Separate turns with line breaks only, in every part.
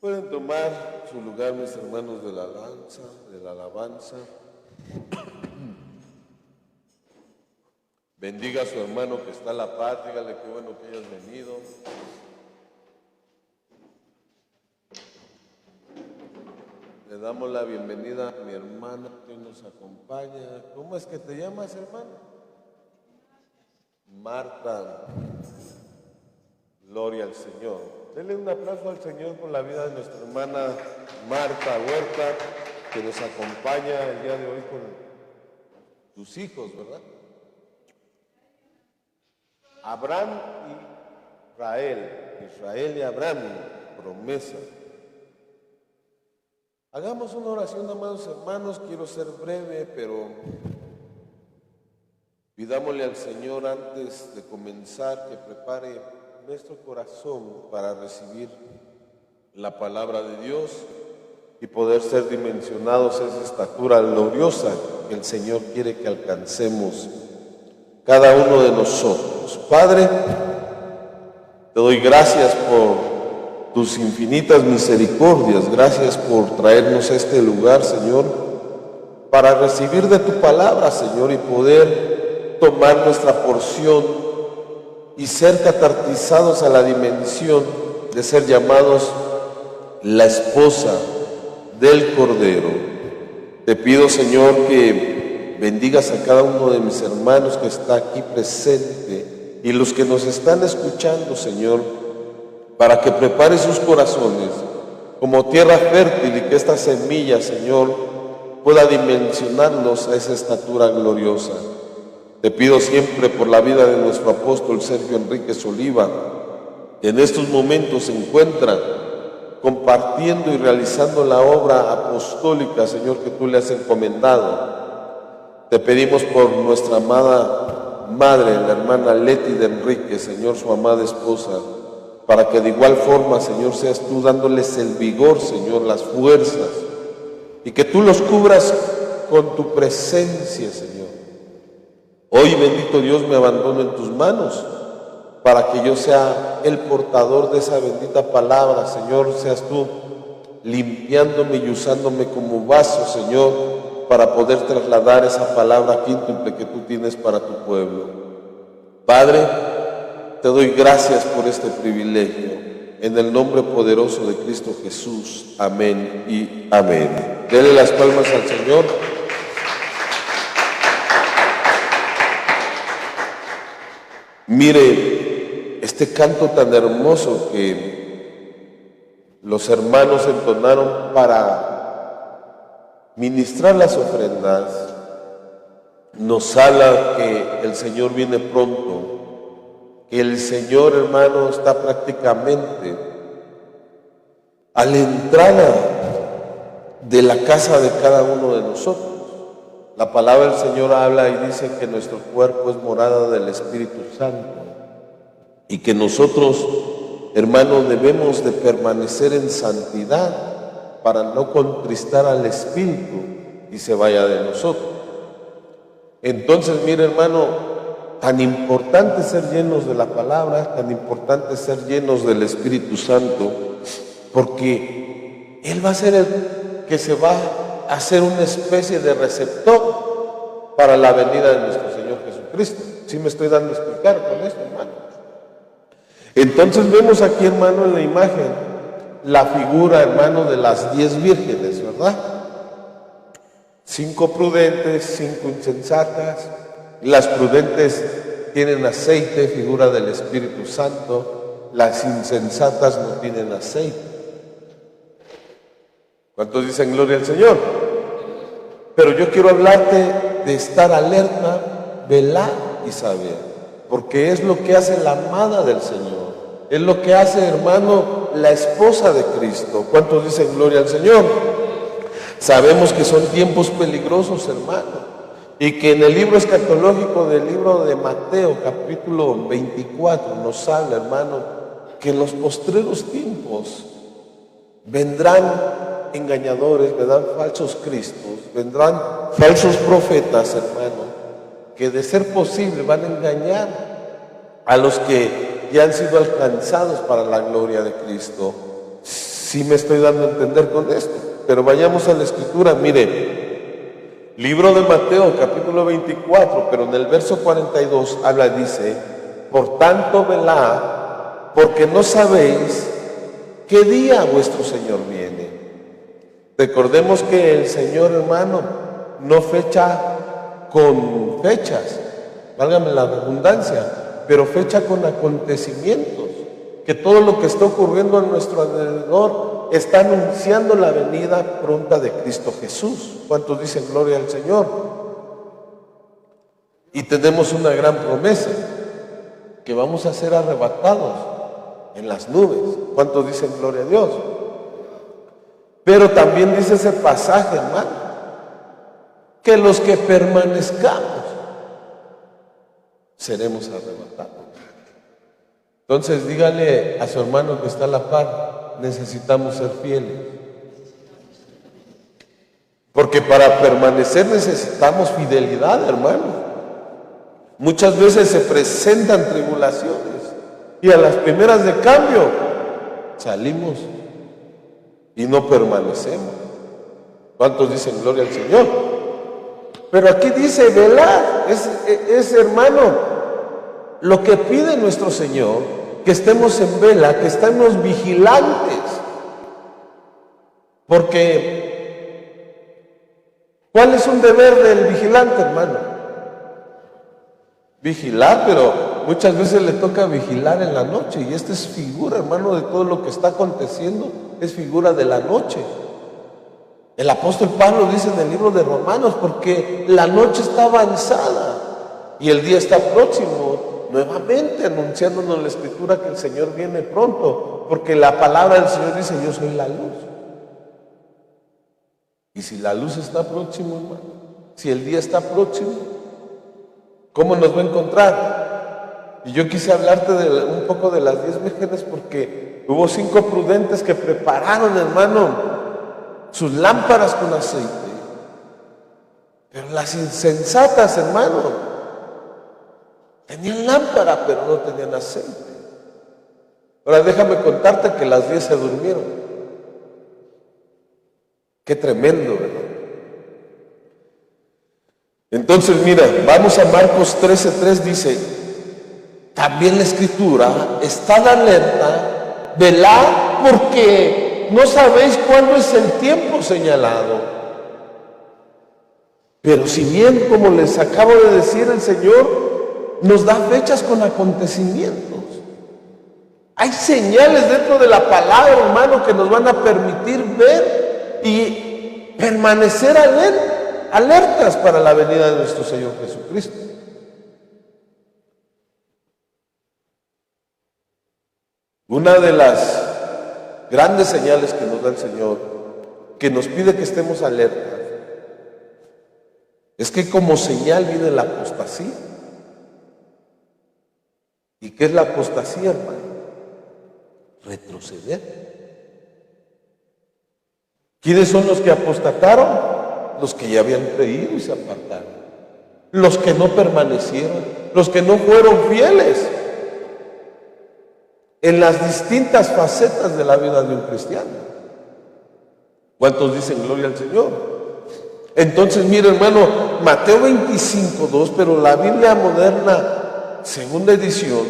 Pueden tomar su lugar, mis hermanos de la alabanza. Bendiga a su hermano que está a la par, dígale qué bueno que hayas venido. Le damos la bienvenida a mi hermana que nos acompaña. ¿Cómo es que te llamas, hermano? Marta. Gloria al Señor. Denle un aplauso al Señor por la vida de nuestra hermana Marta Huerta, que nos acompaña el día de hoy con tus hijos, ¿verdad? Abraham y Israel y Abraham, promesa. Hagamos una oración, amados hermanos. Quiero ser breve, pero pidámosle al Señor antes de comenzar que prepare nuestro corazón para recibir la palabra de Dios y poder ser dimensionados a esa estatura gloriosa que el Señor quiere que alcancemos cada uno de nosotros. Padre, te doy gracias por tus infinitas misericordias, gracias por traernos a este lugar, Señor, para recibir de tu palabra, Señor, y poder tomar nuestra porción y ser catartizados a la dimensión de ser llamados la esposa del Cordero. Te pido, Señor, que bendigas a cada uno de mis hermanos que está aquí presente y los que nos están escuchando, Señor, para que prepare sus corazones como tierra fértil y que esta semilla, Señor, pueda dimensionarnos a esa estatura gloriosa. Te pido siempre por la vida de nuestro apóstol Sergio Enríquez Oliva, que en estos momentos se encuentra compartiendo y realizando la obra apostólica, Señor, que tú le has encomendado. Te pedimos por nuestra amada madre, la hermana Leti de Enríquez, Señor, su amada esposa, para que de igual forma, Señor, seas tú dándoles el vigor, Señor, las fuerzas, y que tú los cubras con tu presencia, Señor. Hoy, bendito Dios, me abandono en tus manos para que yo sea el portador de esa bendita palabra, Señor. Seas tú limpiándome y usándome como vaso, Señor, para poder trasladar esa palabra quíntuple que tú tienes para tu pueblo. Padre, te doy gracias por este privilegio. En el nombre poderoso de Cristo Jesús. Amén y amén. Denle las palmas al Señor. Mire, este canto tan hermoso que los hermanos entonaron para ministrar las ofrendas, nos habla que el Señor viene pronto, que el Señor, hermano, está prácticamente a la entrada de la casa de cada uno de nosotros. La palabra del Señor habla y dice que nuestro cuerpo es morada del Espíritu Santo y que nosotros, hermanos, debemos de permanecer en santidad para no contristar al Espíritu y se vaya de nosotros. Entonces, mire, hermano, tan importante ser llenos de la palabra, tan importante ser llenos del Espíritu Santo, porque Él va a ser el que se va a hacer una especie de receptor para la venida de nuestro Señor Jesucristo. ¿Sí me estoy dando a explicar con esto, hermano? Entonces vemos aquí, hermano, en la imagen la figura, hermano, de las 10 vírgenes, ¿verdad? 5 prudentes, 5 insensatas. Las prudentes tienen aceite, figura del Espíritu Santo. Las insensatas no tienen aceite. ¿Cuántos dicen gloria al Señor? Pero yo quiero hablarte de estar alerta, velar y saber, porque es lo que hace la amada del Señor, es lo que hace, hermano, la esposa de Cristo. ¿Cuántos dicen gloria al Señor? Sabemos que son tiempos peligrosos, hermano, y que en el libro escatológico del libro de Mateo, capítulo 24, nos habla, hermano, que en los postreros tiempos vendrán engañadores, vendrán falsos cristos, vendrán falsos profetas, hermano, que de ser posible van a engañar a los que ya han sido alcanzados para la gloria de Cristo. Sí me estoy dando a entender con esto, pero vayamos a la Escritura. Mire, libro de Mateo, capítulo 24, pero en el verso 42 habla, dice: por tanto velad, porque no sabéis qué día vuestro Señor viene. Recordemos que el Señor, hermano, no fecha con fechas, válgame la redundancia, pero fecha con acontecimientos, que todo lo que está ocurriendo a nuestro alrededor está anunciando la venida pronta de Cristo Jesús. ¿Cuántos dicen gloria al Señor? Y tenemos una gran promesa, que vamos a ser arrebatados en las nubes. ¿Cuántos dicen gloria a Dios? Pero también dice ese pasaje, hermano, que los que permanezcamos seremos arrebatados. Entonces dígale a su hermano que está a la par: necesitamos ser fieles. Porque para permanecer necesitamos fidelidad, hermano. Muchas veces se presentan tribulaciones y a las primeras de cambio salimos y no permanecemos. ¿Cuántos dicen gloria al Señor? Pero aquí dice velar, es hermano, lo que pide nuestro Señor, que estemos en vela, que estemos vigilantes. Porque, ¿cuál es un deber del vigilante, hermano? Vigilar, pero muchas veces le toca vigilar en la noche, y esta es figura, hermano, de todo lo que está aconteciendo, es figura de la noche. El apóstol Pablo dice en el libro de Romanos: porque la noche está avanzada y el día está próximo, nuevamente anunciándonos la Escritura que el Señor viene pronto, porque la palabra del Señor dice: yo soy la luz. Y si la luz está próximo, hermano, si el día está próximo, ¿cómo nos va a encontrar? Y yo quise hablarte un poco de las 10 vírgenes, porque hubo 5 prudentes que prepararon, hermano, sus lámparas con aceite. Pero las insensatas, hermano, tenían lámpara, pero no tenían aceite. Ahora déjame contarte que las 10 se durmieron. Qué tremendo, ¿verdad? Entonces, mira, vamos a Marcos 13:3, dice: también la Escritura: estad alerta, velad, porque no sabéis cuándo es el tiempo señalado. Pero si bien, como les acabo de decir, el Señor nos da fechas con acontecimientos, hay señales dentro de la palabra, hermano, que nos van a permitir ver y permanecer alertas para la venida de nuestro Señor Jesucristo. Una de las grandes señales que nos da el Señor, que nos pide que estemos alertas, es que como señal viene la apostasía. ¿Y qué es la apostasía, hermano? Retroceder. ¿Quiénes son los que apostataron? Los que ya habían creído y se apartaron, los que no permanecieron, los que no fueron fieles en las distintas facetas de la vida de un cristiano. ¿Cuántos dicen gloria al Señor? Entonces, mire, hermano, Mateo 25:2, pero la Biblia moderna, segunda edición,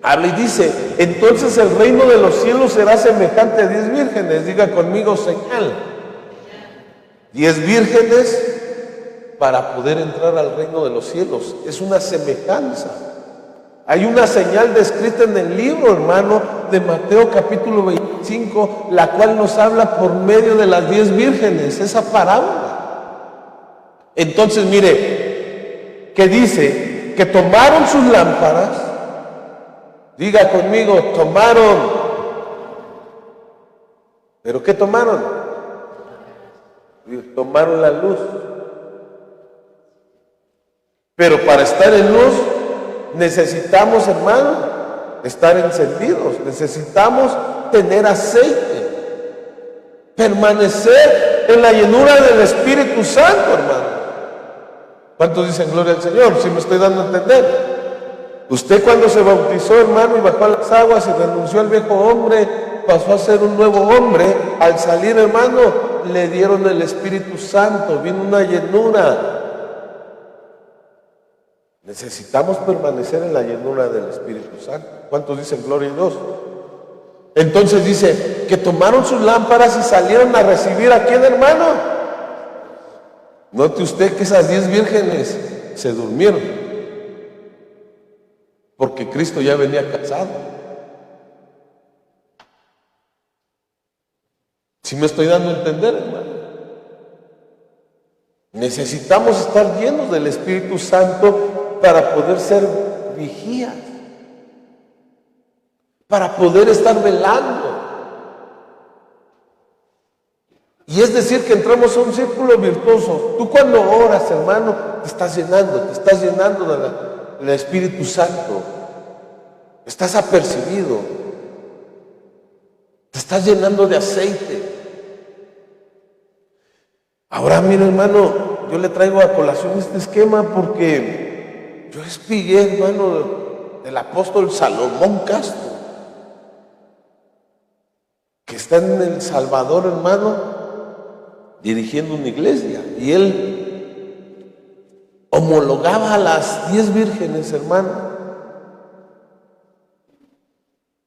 habla y dice: entonces el reino de los cielos será semejante a 10 vírgenes. Diga conmigo: señal. 10 vírgenes para poder entrar al reino de los cielos. Es una semejanza. Hay una señal descrita en el libro, hermano, de Mateo capítulo 25, la cual nos habla por medio de las 10 vírgenes, esa parábola. Entonces, mire, que dice que tomaron sus lámparas. Diga conmigo: tomaron. ¿Pero qué tomaron? Tomaron la luz. Pero para estar en luz necesitamos, hermano, estar encendidos. Necesitamos tener aceite, permanecer en la llenura del Espíritu Santo, hermano. ¿Cuántos dicen gloria al Señor? Si me estoy dando a entender. Usted, cuando se bautizó, hermano, y bajó a las aguas y renunció al viejo hombre, pasó a ser un nuevo hombre. Al salir, hermano, le dieron el Espíritu Santo, vino una llenura. Necesitamos permanecer en la llenura del Espíritu Santo. ¿Cuántos dicen gloria a Dios? Entonces dice que tomaron sus lámparas y salieron a recibir a quién, hermano. Note usted que esas 10 vírgenes se durmieron, porque Cristo ya venía casado. ¿Sí me estoy dando a entender, hermano? Necesitamos estar llenos del Espíritu Santo para poder ser vigías, para poder estar velando. Y es decir, que entramos a un círculo virtuoso. Tú cuando oras, hermano, te estás llenando del Espíritu Santo. Estás apercibido. Te estás llenando de aceite. Ahora, mire, hermano, yo le traigo a colación este esquema porque yo espigué, hermano, del apóstol Salomón Castro, que está en El Salvador, hermano, dirigiendo una iglesia, y él homologaba a las 10 vírgenes, hermano,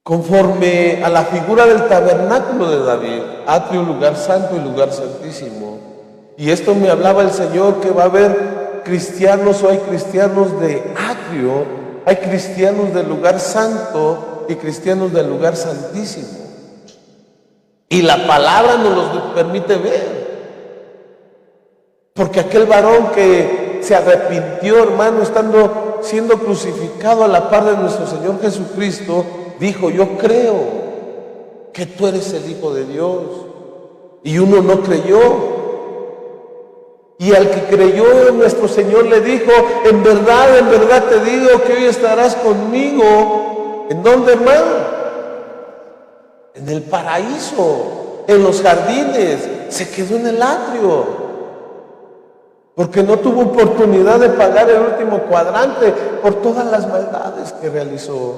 conforme a la figura del tabernáculo de David, atrio, lugar santo y lugar santísimo. Y esto me hablaba el Señor, que va a haber cristianos, o hay cristianos de atrio, hay cristianos del lugar santo y cristianos del lugar santísimo. Y la palabra nos los permite ver. Porque aquel varón que se arrepintió, hermano, siendo crucificado a la par de nuestro Señor Jesucristo, dijo: yo creo que tú eres el Hijo de Dios. Y uno no creyó. Y al que creyó, nuestro Señor le dijo: en verdad te digo que hoy estarás conmigo. ¿En dónde, hermano? En el paraíso, en los jardines. Se quedó en el atrio, porque no tuvo oportunidad de pagar el último cuadrante por todas las maldades que realizó.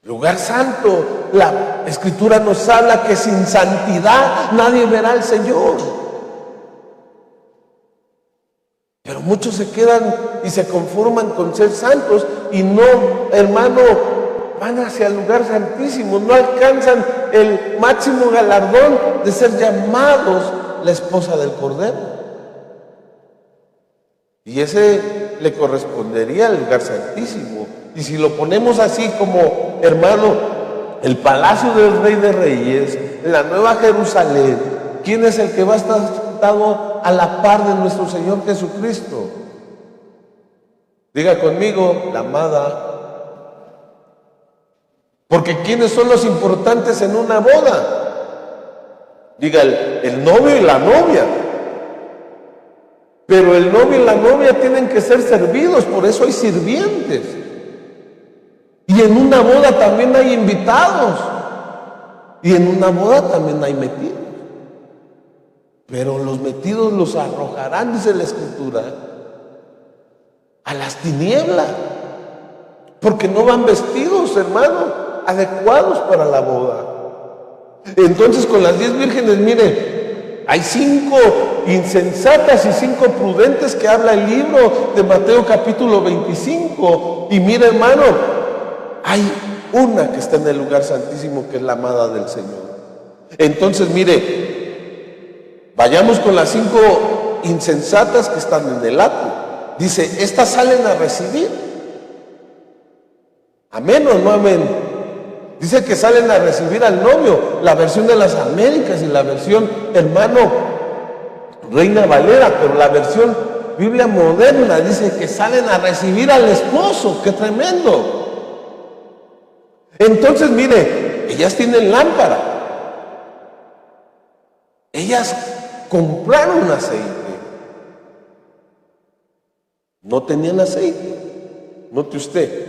Lugar santo, la Escritura nos habla que sin santidad nadie verá al Señor. Pero muchos se quedan y se conforman con ser santos y no, hermano, van hacia el lugar santísimo, no alcanzan el máximo galardón de ser llamados la esposa del Cordero. Y ese le correspondería al lugar santísimo. Y si lo ponemos así como, hermano, el palacio del Rey de Reyes, la Nueva Jerusalén, ¿quién es el que va a estar sentado a la par de nuestro Señor Jesucristo? Diga conmigo: la amada. Porque ¿quiénes son los importantes en una boda? Diga el novio y la novia. Pero el novio y la novia tienen que ser servidos, por eso hay sirvientes. Y en una boda también hay invitados. Y en una boda también hay metidos. Pero los metidos los arrojarán, dice la Escritura, a las tinieblas. Porque no van vestidos, hermano, adecuados para la boda. Entonces, con las 10 vírgenes, mire, hay 5 insensatas y 5 prudentes que habla el libro de Mateo capítulo 25. Y mire, hermano, hay una que está en el lugar santísimo, que es la amada del Señor. Entonces, mire, vayamos con las 5 insensatas que están en el atrio. Dice: estas salen a recibir. ¿Amén o no amén? Dice que salen a recibir al novio, la versión de las Américas y la versión, hermano, Reina Valera, pero la versión Biblia moderna dice que salen a recibir al esposo. ¡Qué tremendo! Entonces, mire, ellas tienen lámpara. Ellas compraron aceite. No tenían aceite. Note usted.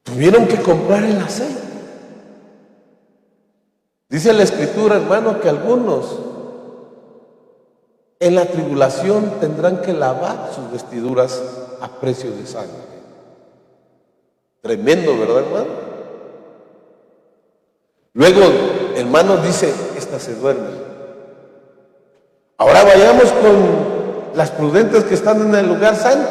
Tuvieron que comprar el aceite. Dice la Escritura, hermano, que algunos en la tribulación tendrán que lavar sus vestiduras a precio de sangre. Tremendo, ¿verdad, hermano? Luego, hermano, dice, esta se duerme. Ahora vayamos con las prudentes que están en el lugar santo.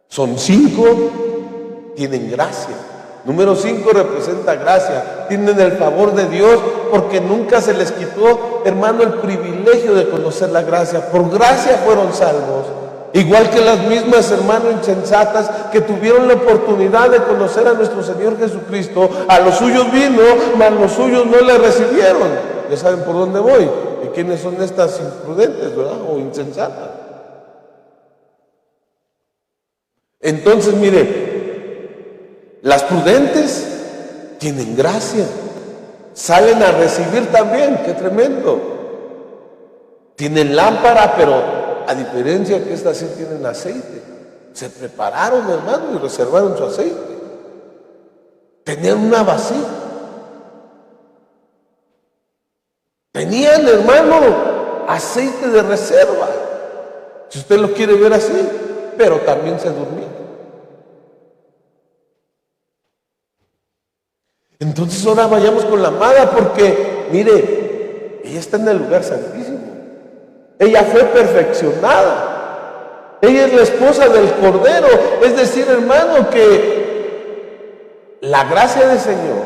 Son 5, tienen gracia. Número 5 representa gracia. Tienen el favor de Dios porque nunca se les quitó, hermano, el privilegio de conocer la gracia. Por gracia fueron salvos. Igual que las mismas, hermano, insensatas que tuvieron la oportunidad de conocer a nuestro Señor Jesucristo. A los suyos vino, mas los suyos no le recibieron. Ya saben por dónde voy. ¿Y quiénes son estas imprudentes, verdad? O insensatas. Entonces, mire, las prudentes tienen gracia, salen a recibir también, qué tremendo. Tienen lámpara, pero a diferencia que estas sí tienen aceite. Se prepararon, hermano, y reservaron su aceite. Tenían una vasija. Tenían, hermano, aceite de reserva. Si usted lo quiere ver así, pero también se durmían. Entonces ahora vayamos con la amada porque, mire, ella está en el lugar santísimo. Ella fue perfeccionada. Ella es la esposa del Cordero. Es decir, hermano, que la gracia del Señor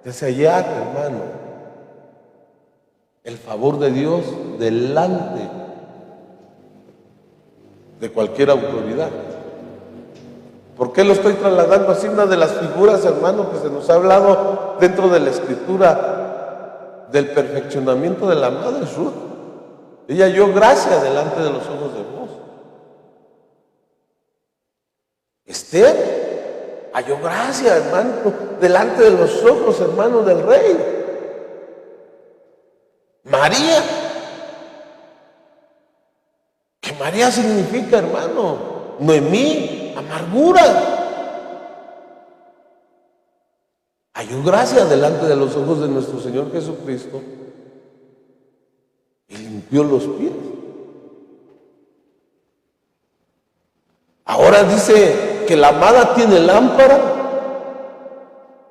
desallada, hermano, el favor de Dios delante de cualquier autoridad. ¿Por qué lo estoy trasladando así? Una de las figuras, hermano, que se nos ha hablado dentro de la Escritura del perfeccionamiento de la madre Ruth. Ella halló gracia delante de los ojos de Dios. Esther halló gracia, hermano, delante de los ojos, hermano, del rey. María, que María significa, hermano, Noemí, amargura. Halló gracia delante de los ojos de nuestro Señor Jesucristo y limpió los pies. Ahora dice que la amada tiene lámpara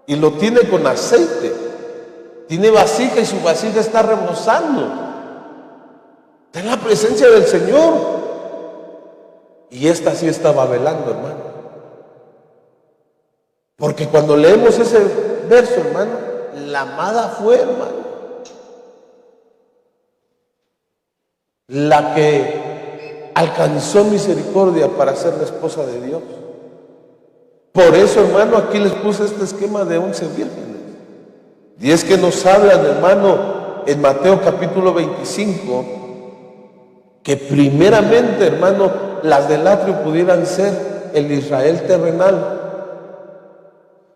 y lo tiene con aceite. Tiene vasija y su vasija está rebosando. Está en la presencia del Señor. Y esta sí estaba velando, hermano. Porque cuando leemos ese verso, hermano, la amada fue, hermano, la que alcanzó misericordia para ser la esposa de Dios. Por eso, hermano, aquí les puse este esquema de 11 vírgenes. Y es que nos hablan, hermano, en Mateo capítulo 25, que primeramente, hermano, las del atrio pudieran ser el Israel terrenal.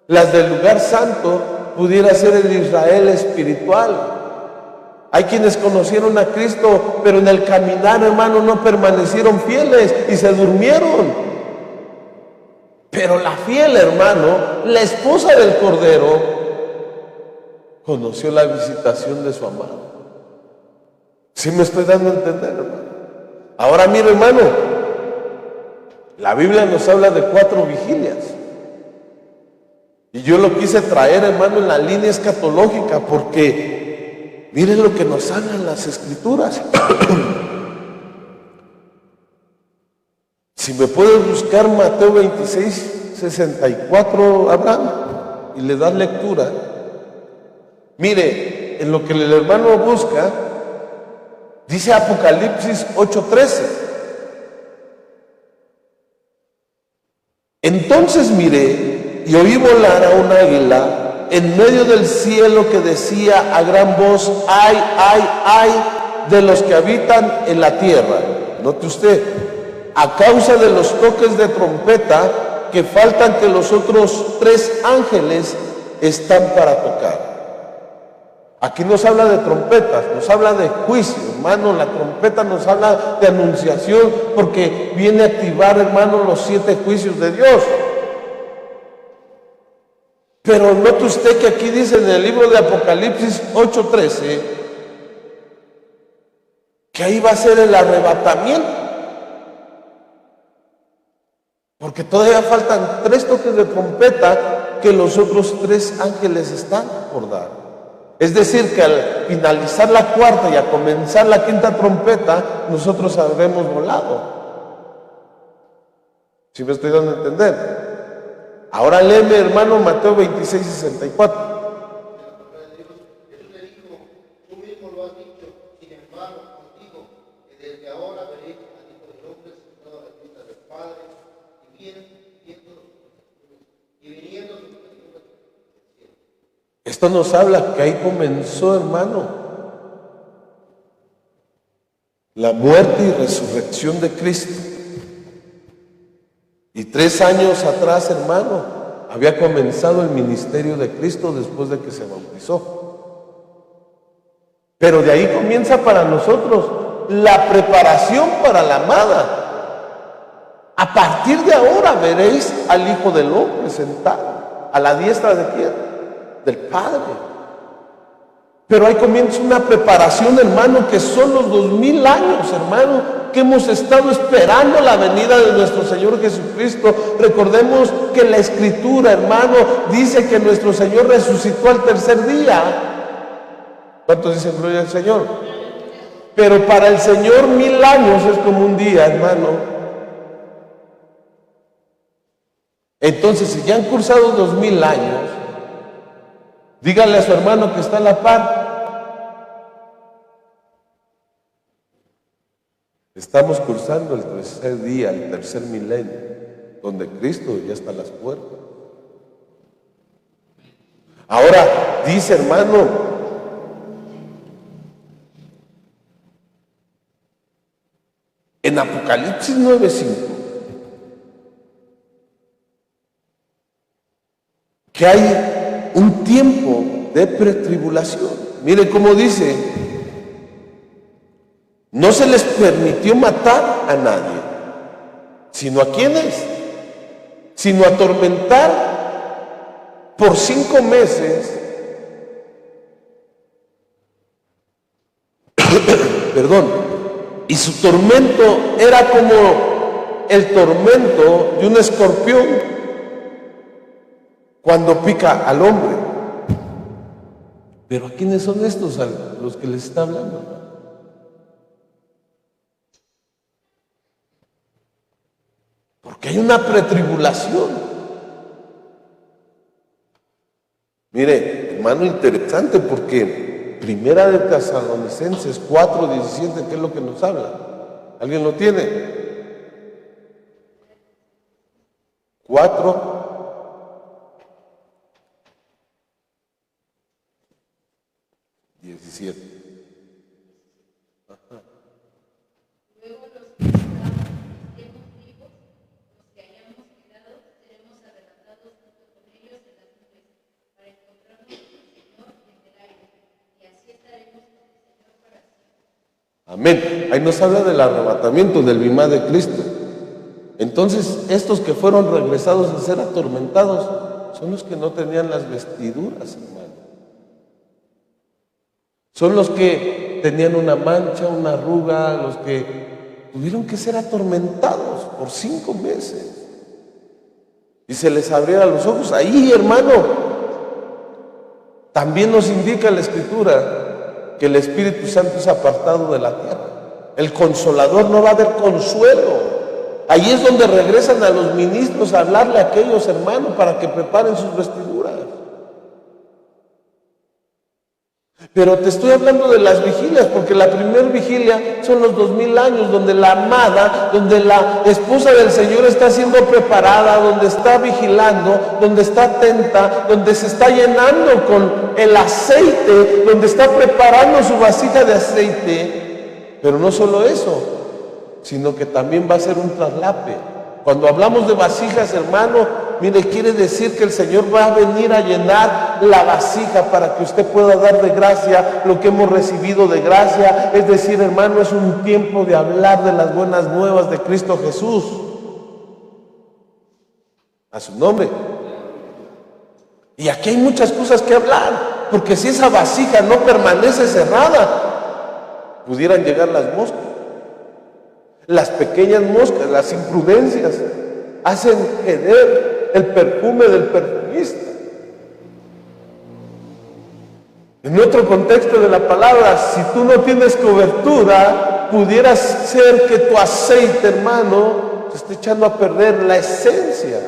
Las del lugar santo pudiera ser el Israel espiritual. Hay quienes conocieron a Cristo, pero en el caminar, hermano, no permanecieron fieles y se durmieron. Pero la fiel, hermano, la esposa del Cordero, conoció la visitación de su amado. ¿Sí me estoy dando a entender, hermano? Ahora mire, hermano, la Biblia nos habla de 4 vigilias. Y yo lo quise traer, hermano, en la línea escatológica, porque miren lo que nos hablan las Escrituras. Si me puedes buscar Mateo 26, 64, Abraham, y le das lectura. Mire, en lo que el hermano busca, dice Apocalipsis 8:13. Entonces miré y oí volar a un águila en medio del cielo que decía a gran voz: ay, ay, ay de los que habitan en la tierra. Note usted, a causa de los toques de trompeta que faltan, que los otros 3 ángeles están para tocar. Aquí nos habla de trompetas, nos habla de juicio, hermano. La trompeta nos habla de anunciación, porque viene a activar, hermano, los 7 juicios de Dios. Pero note usted que aquí dice en el libro de Apocalipsis 8:13 que ahí va a ser el arrebatamiento. Porque todavía faltan 3 toques de trompeta que los otros 3 ángeles están por dar. Es decir, que al finalizar la cuarta y a comenzar la quinta trompeta, nosotros habremos volado. ¿Sí me estoy dando a entender? Ahora léeme, hermano, Mateo 26, 64. Esto nos habla que ahí comenzó, hermano, la muerte y resurrección de Cristo. Y 3 años atrás, hermano, había comenzado el ministerio de Cristo después de que se bautizó. Pero de ahí comienza para nosotros la preparación para la amada. A partir de ahora veréis al Hijo del Hombre sentado a la diestra de quién, del Padre. Pero ahí comienza una preparación, hermano, que son los 2000 años, hermano, que hemos estado esperando la venida de nuestro Señor Jesucristo. Recordemos que la Escritura, hermano, dice que nuestro Señor resucitó al tercer día. ¿Cuántos dicen gloria al Señor? Pero para el Señor 1000 años es como un día, hermano. Entonces, si ya han cursado 2000 años, dígale a su hermano que está a la par. Estamos cursando el tercer día, el tercer milenio, donde Cristo ya está a las puertas. Ahora, dice, hermano, en Apocalipsis 9:5, que hay un tiempo de pretribulación. Mire cómo dice: no se les permitió matar a nadie, sino a quienes, sino atormentar por 5 meses, perdón, y su tormento era como el tormento de un escorpión cuando pica al hombre. Pero ¿a quiénes son estos a los que les está hablando? Porque hay una pretribulación. Mire, hermano, interesante, porque Primera de Tesalonicenses 4:17, ¿qué es lo que nos habla? ¿Alguien lo tiene? 4:17. Ajá.
Luego los que estemos vivos, los que hayamos quedado, seremos arrebatados junto con ellos en las nubes, para encontrarnos con el Señor en el aire, y así estaremos con el Señor para siempre.
Amén. Ahí nos habla del arrebatamiento, del bimá de Cristo. Entonces, estos que fueron regresados a ser atormentados son los que no tenían las vestiduras, hermano. Son los que tenían una mancha, una arruga, los que tuvieron que ser atormentados por 5 meses. Y se les abrieron los ojos. Ahí, hermano, también nos indica la Escritura que el Espíritu Santo es apartado de la tierra. El Consolador, no va a haber consuelo. Ahí es donde regresan a los ministros a hablarle a aquellos hermanos para que preparen sus vestiduras. Pero te estoy hablando de las vigilias, porque la primera vigilia son los 2000 años, donde la amada, donde la esposa del Señor está siendo preparada, donde está vigilando, donde está atenta, donde se está llenando con el aceite, donde está preparando su vasija de aceite. Pero no solo eso, sino que también va a ser un traslape. Cuando hablamos de vasijas, hermano, mire, quiere decir que el Señor va a venir a llenar la vasija para que usted pueda dar de gracia lo que hemos recibido de gracia. Es decir, hermano, es un tiempo de hablar de las buenas nuevas de Cristo Jesús. A su nombre. Y aquí hay muchas cosas que hablar, porque si esa vasija no permanece cerrada, pudieran llegar las moscas. Las pequeñas moscas, las imprudencias, hacen querer el perfume del perfumista. En otro contexto de la palabra, si tú no tienes cobertura, pudiera ser que tu aceite, hermano, te esté echando a perder la esencia.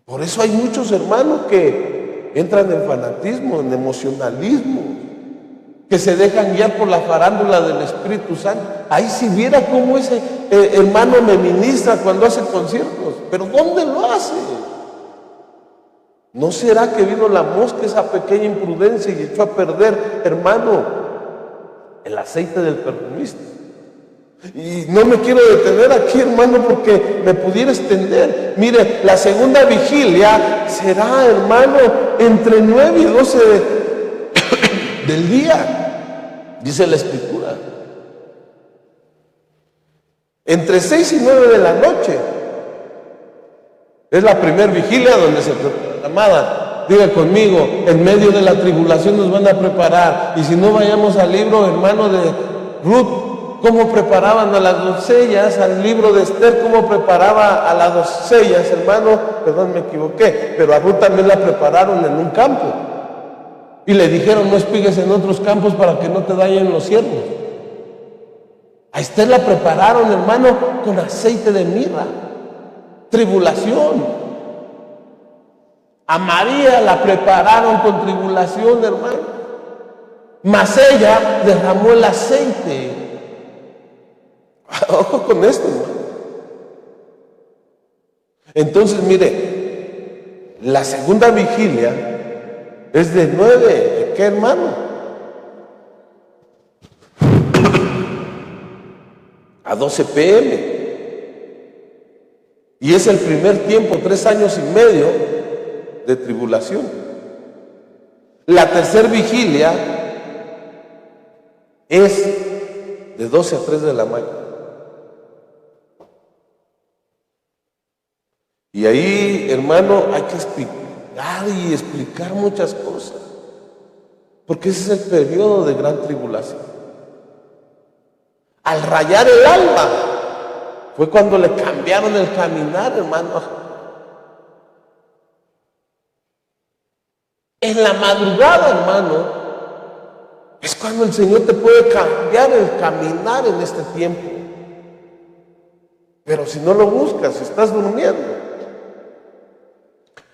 Por eso hay muchos hermanos que entran en fanatismo, en emocionalismo, que se dejan guiar por la farándula del Espíritu Santo. Ahí si viera cómo ese hermano me ministra cuando hace conciertos, pero ¿dónde lo hace? ¿No será que vino la mosca, esa pequeña imprudencia, y echó a perder, hermano, el aceite del perfumista? Y no me quiero detener aquí, hermano, porque me pudiera extender. Mire, la segunda vigilia será, hermano, entre 9 y 12 del día, dice la Escritura. Entre 6 y 9 de la noche. Es la primera vigilia donde se prepara. Amada, diga conmigo, en medio de la tribulación nos van a preparar. Y si no, vayamos al libro, hermano, de Ruth, cómo preparaban a las doncellas, al libro de Esther, cómo preparaba a las doncellas, hermano, perdón, me equivoqué, pero a Ruth también la prepararon en un campo. Y le dijeron, no espigues en otros campos para que no te dañen los ciervos. A Esther la prepararon, hermano, con aceite de mirra. Tribulación. A María la prepararon con tribulación, hermano. Mas ella derramó el aceite. Ojo con esto, hermano. Entonces, mire, la segunda vigilia es de 9, ¿de qué, hermano? A 12 p.m. Y es el primer tiempo, 3 años y medio de tribulación. La tercera vigilia es de 12 a 3 de la mañana. Y ahí, hermano, hay que explicar muchas cosas, porque ese es el periodo de gran tribulación. Al rayar el alba fue cuando le cambiaron el caminar, hermano. En la madrugada, hermano, es cuando el Señor te puede cambiar el caminar en este tiempo. Pero si no lo buscas, si estás durmiendo.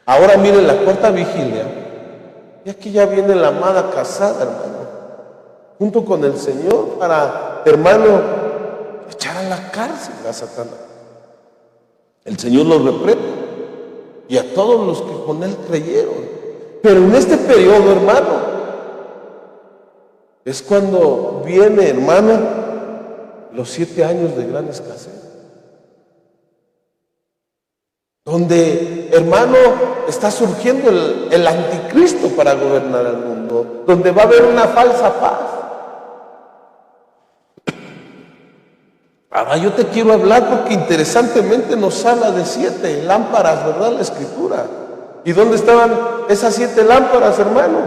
Ahora mire la cuarta vigilia. Y aquí ya viene la amada casada, hermano, junto con el Señor para, hermano, echar a la cárcel a Satanás. El Señor los reprende y a todos los que con Él creyeron. Pero en este periodo, hermano, es cuando viene, hermano, los 7 años de gran escasez. Donde, hermano, está surgiendo el anticristo para gobernar el mundo. Donde va a haber una falsa paz. Ahora yo te quiero hablar porque interesantemente nos habla de 7 lámparas, ¿verdad? La Escritura. ¿Y dónde estaban esas 7 lámparas, hermano?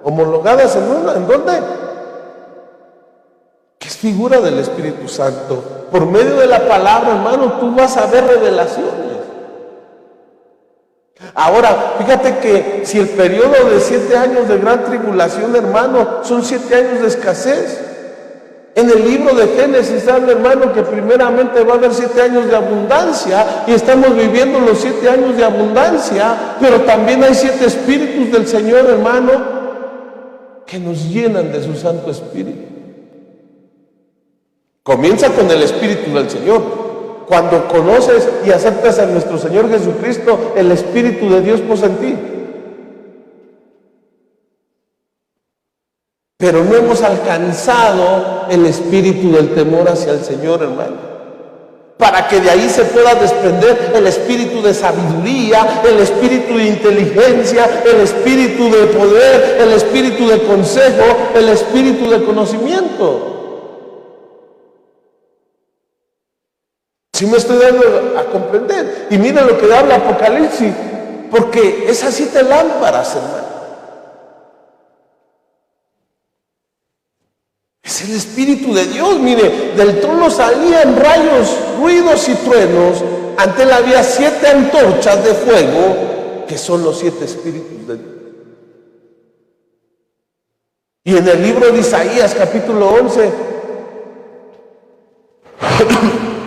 Homologadas ¿en dónde? Que es figura del Espíritu Santo. Por medio de la palabra, hermano, tú vas a ver revelaciones. Ahora, fíjate que si el periodo de 7 años de gran tribulación, hermano, son 7 años de escasez. En el libro de Génesis habla, hermano, que primeramente va a haber 7 años de abundancia y estamos viviendo los 7 años de abundancia, pero también hay 7 espíritus del Señor, hermano, que nos llenan de su Santo Espíritu. Comienza con el Espíritu del Señor. Cuando conoces y aceptas a nuestro Señor Jesucristo, el Espíritu de Dios posa en ti. Pero no hemos alcanzado el espíritu del temor hacia el Señor, hermano. Para que de ahí se pueda desprender el espíritu de sabiduría, el espíritu de inteligencia, el espíritu de poder, el espíritu de consejo, el espíritu de conocimiento. ¿Sí me estoy dando a comprender? Y mira lo que habla Apocalipsis, porque esas 7 lámparas, hermano, es Es el Espíritu de Dios. Mire, del trono salían rayos, ruidos y truenos. Ante él había 7 antorchas de fuego, que son los 7 espíritus de Dios. Y en el libro de Isaías, capítulo 11,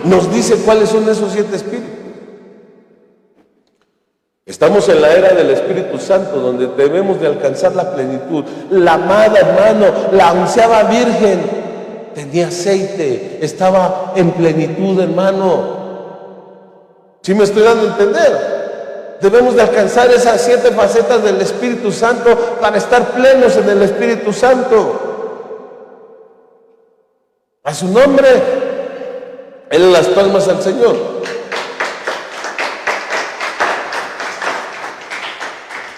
nos dice cuáles son esos 7 espíritus. Estamos en la era del Espíritu Santo, donde debemos de alcanzar la plenitud. La amada, hermano, la onceava virgen tenía aceite, estaba en plenitud, hermano. ¿Sí me estoy dando a entender? Debemos de alcanzar esas 7 facetas del Espíritu Santo para estar plenos en el Espíritu Santo. A su nombre, denle las palmas al Señor.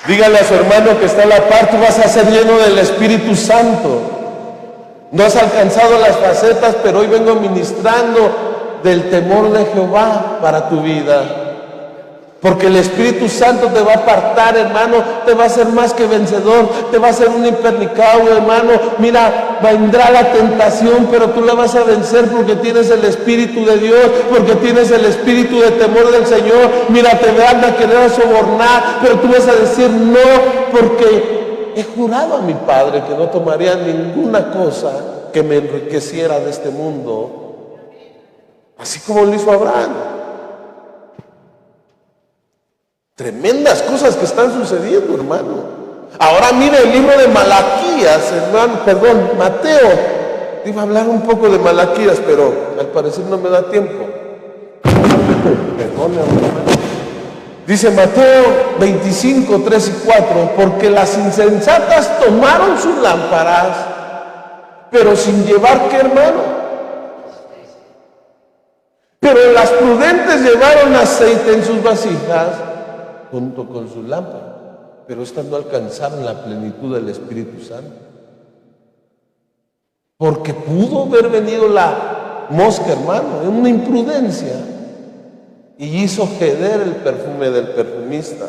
Dígale a su hermano que está a la par, tú vas a ser lleno del Espíritu Santo. No has alcanzado las facetas, pero hoy vengo ministrando del temor de Jehová para tu vida. Porque el Espíritu Santo te va a apartar, hermano, te va a hacer más que vencedor, te va a hacer un impernicado, hermano. Mira, vendrá la tentación, pero tú la vas a vencer porque tienes el Espíritu de Dios, porque tienes el Espíritu de temor del Señor. Mira, te van a querer sobornar, pero tú vas a decir no, porque he jurado a mi Padre que no tomaría ninguna cosa que me enriqueciera de este mundo, así como lo hizo Abraham. Tremendas cosas que están sucediendo, hermano. Ahora mire el libro de Malaquías, hermano, perdón, Mateo. Iba a hablar un poco de Malaquías, pero al parecer no me da tiempo. Perdón, hermano. Dice Mateo 25, 3 y 4, porque las insensatas tomaron sus lámparas, pero sin llevar, ¿qué, hermano? Pero las prudentes llevaron aceite en sus vasijas, junto con sus lámparas, pero estas no alcanzaron la plenitud del Espíritu Santo. Porque pudo haber venido la mosca, hermano, en una imprudencia, y hizo ceder el perfume del perfumista.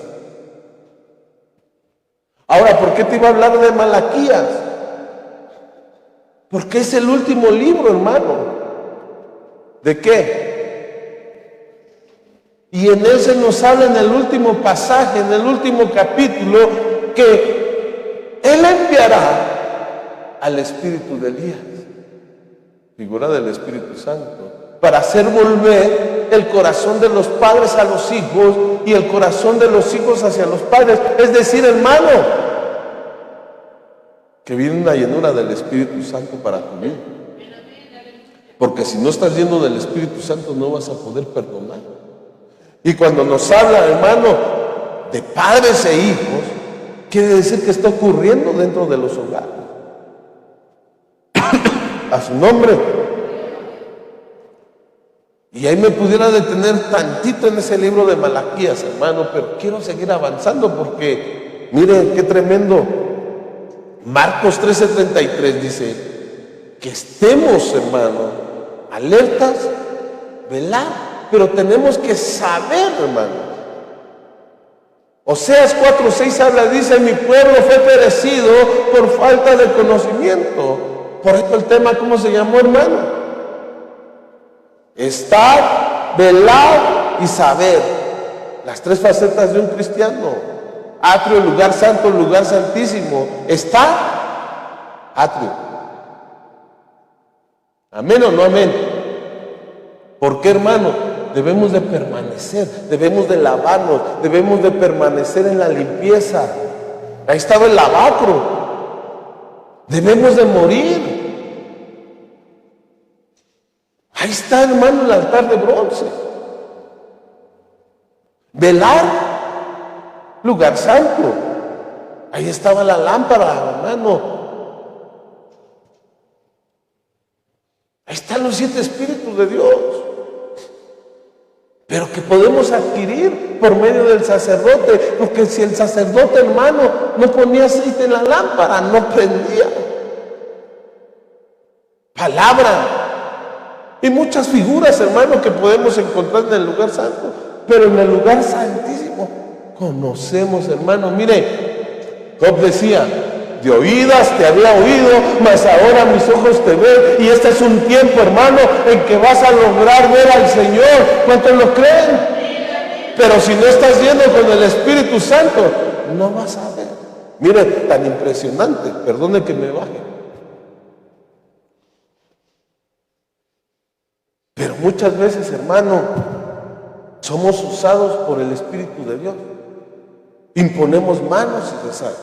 Ahora, ¿por qué te iba a hablar de Malaquías? Porque es el último libro, hermano. ¿De qué? Y en él se nos habla en el último pasaje, en el último capítulo, que él enviará al espíritu de Elías, figura del Espíritu Santo, para hacer volver el corazón de los padres a los hijos y el corazón de los hijos hacia los padres. Es decir, hermano, que viene una llenura del Espíritu Santo para tu vida. Porque si no estás lleno del Espíritu Santo no vas a poder perdonar. Y cuando nos habla, hermano, de padres e hijos, quiere decir que está ocurriendo dentro de los hogares. A su nombre. Y ahí me pudiera detener tantito en ese libro de Malaquías, hermano, pero quiero seguir avanzando porque, miren qué tremendo. Marcos 13:33 dice que estemos, hermano, alertas, velar. Pero tenemos que saber, hermano. Oseas 4:6 habla, dice, mi pueblo fue perecido por falta de conocimiento. Por esto el tema, ¿cómo se llamó, hermano? Estar, velar y saber. Las 3 facetas de un cristiano. Atrio, lugar santo, lugar santísimo. Estar, atrio. ¿Amén o no amén? ¿Por qué, hermano? Debemos de permanecer, debemos de lavarnos, debemos de permanecer en la limpieza. Ahí estaba el lavacro. Debemos de morir. Ahí está, hermano, el altar de bronce. Velar, lugar santo. Ahí estaba la lámpara, hermano. Ahí están los 7 espíritus de Dios. Pero que podemos adquirir por medio del sacerdote, porque si el sacerdote, hermano, no ponía aceite en la lámpara, no prendía. Palabra. Y muchas figuras, hermano, que podemos encontrar en el lugar santo, pero en el lugar santísimo conocemos, hermano. Mire, Job decía, De oídas te había oído, mas ahora mis ojos te ven. Y este es un tiempo, hermano, en que vas a lograr ver al Señor. ¿Cuántos lo creen? Pero si no estás lleno con el Espíritu Santo, no vas a ver. Mire, tan impresionante, perdone que me baje. Pero muchas veces, hermano, somos usados por el Espíritu de Dios. Imponemos manos y rezamos.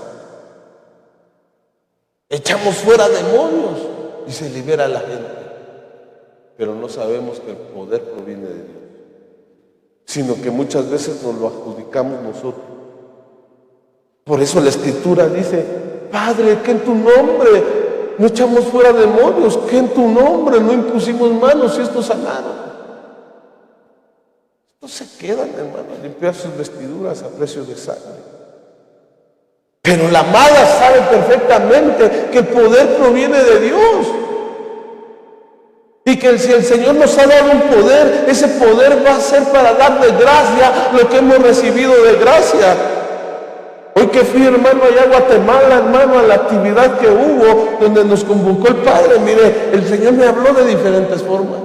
Echamos fuera demonios y se libera a la gente. Pero no sabemos que el poder proviene de Dios, sino que muchas veces nos lo adjudicamos nosotros. Por eso la Escritura dice: Padre, que en tu nombre no echamos fuera demonios, que en tu nombre no impusimos manos y estos sanaron. Estos se quedan, hermano, a limpiar sus vestiduras a precio de sangre. Pero la amada sabe perfectamente que el poder proviene de Dios. Y que si el Señor nos ha dado un poder, ese poder va a ser para dar de gracia lo que hemos recibido de gracia. Hoy que fui, hermano, allá a Guatemala, hermano, a la actividad que hubo, donde nos convocó el Padre, mire, el Señor me habló de diferentes formas.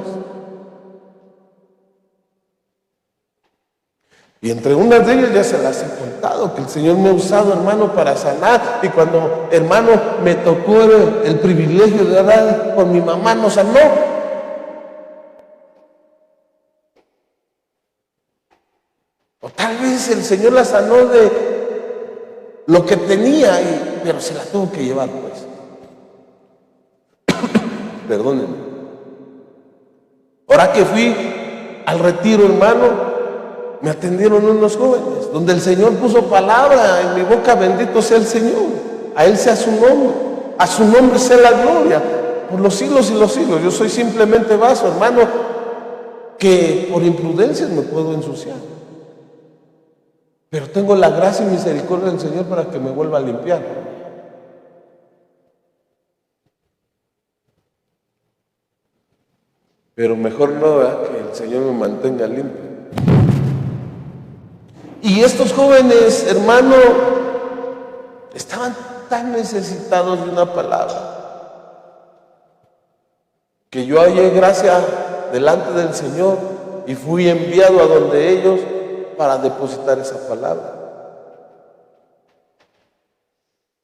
Y entre unas de ellas ya se las he contado, que el Señor me ha usado, hermano, para sanar. Y cuando, hermano, me tocó el privilegio de orar por mi mamá, nos sanó. O tal vez el Señor la sanó de lo que tenía, pero se la tuvo que llevar, pues. Perdónenme. Ahora que fui al retiro, hermano, me atendieron unos jóvenes, donde el Señor puso palabra en mi boca: bendito sea el Señor, a Él sea su nombre, a su nombre sea la gloria, por los siglos y los siglos. Yo soy simplemente vaso, hermano, que por imprudencias me puedo ensuciar. Pero tengo la gracia y misericordia del Señor para que me vuelva a limpiar. Pero mejor no, ¿verdad?, que el Señor me mantenga limpio. Y estos jóvenes, hermano, estaban tan necesitados de una palabra, que yo hallé gracia delante del Señor y fui enviado a donde ellos para depositar esa palabra.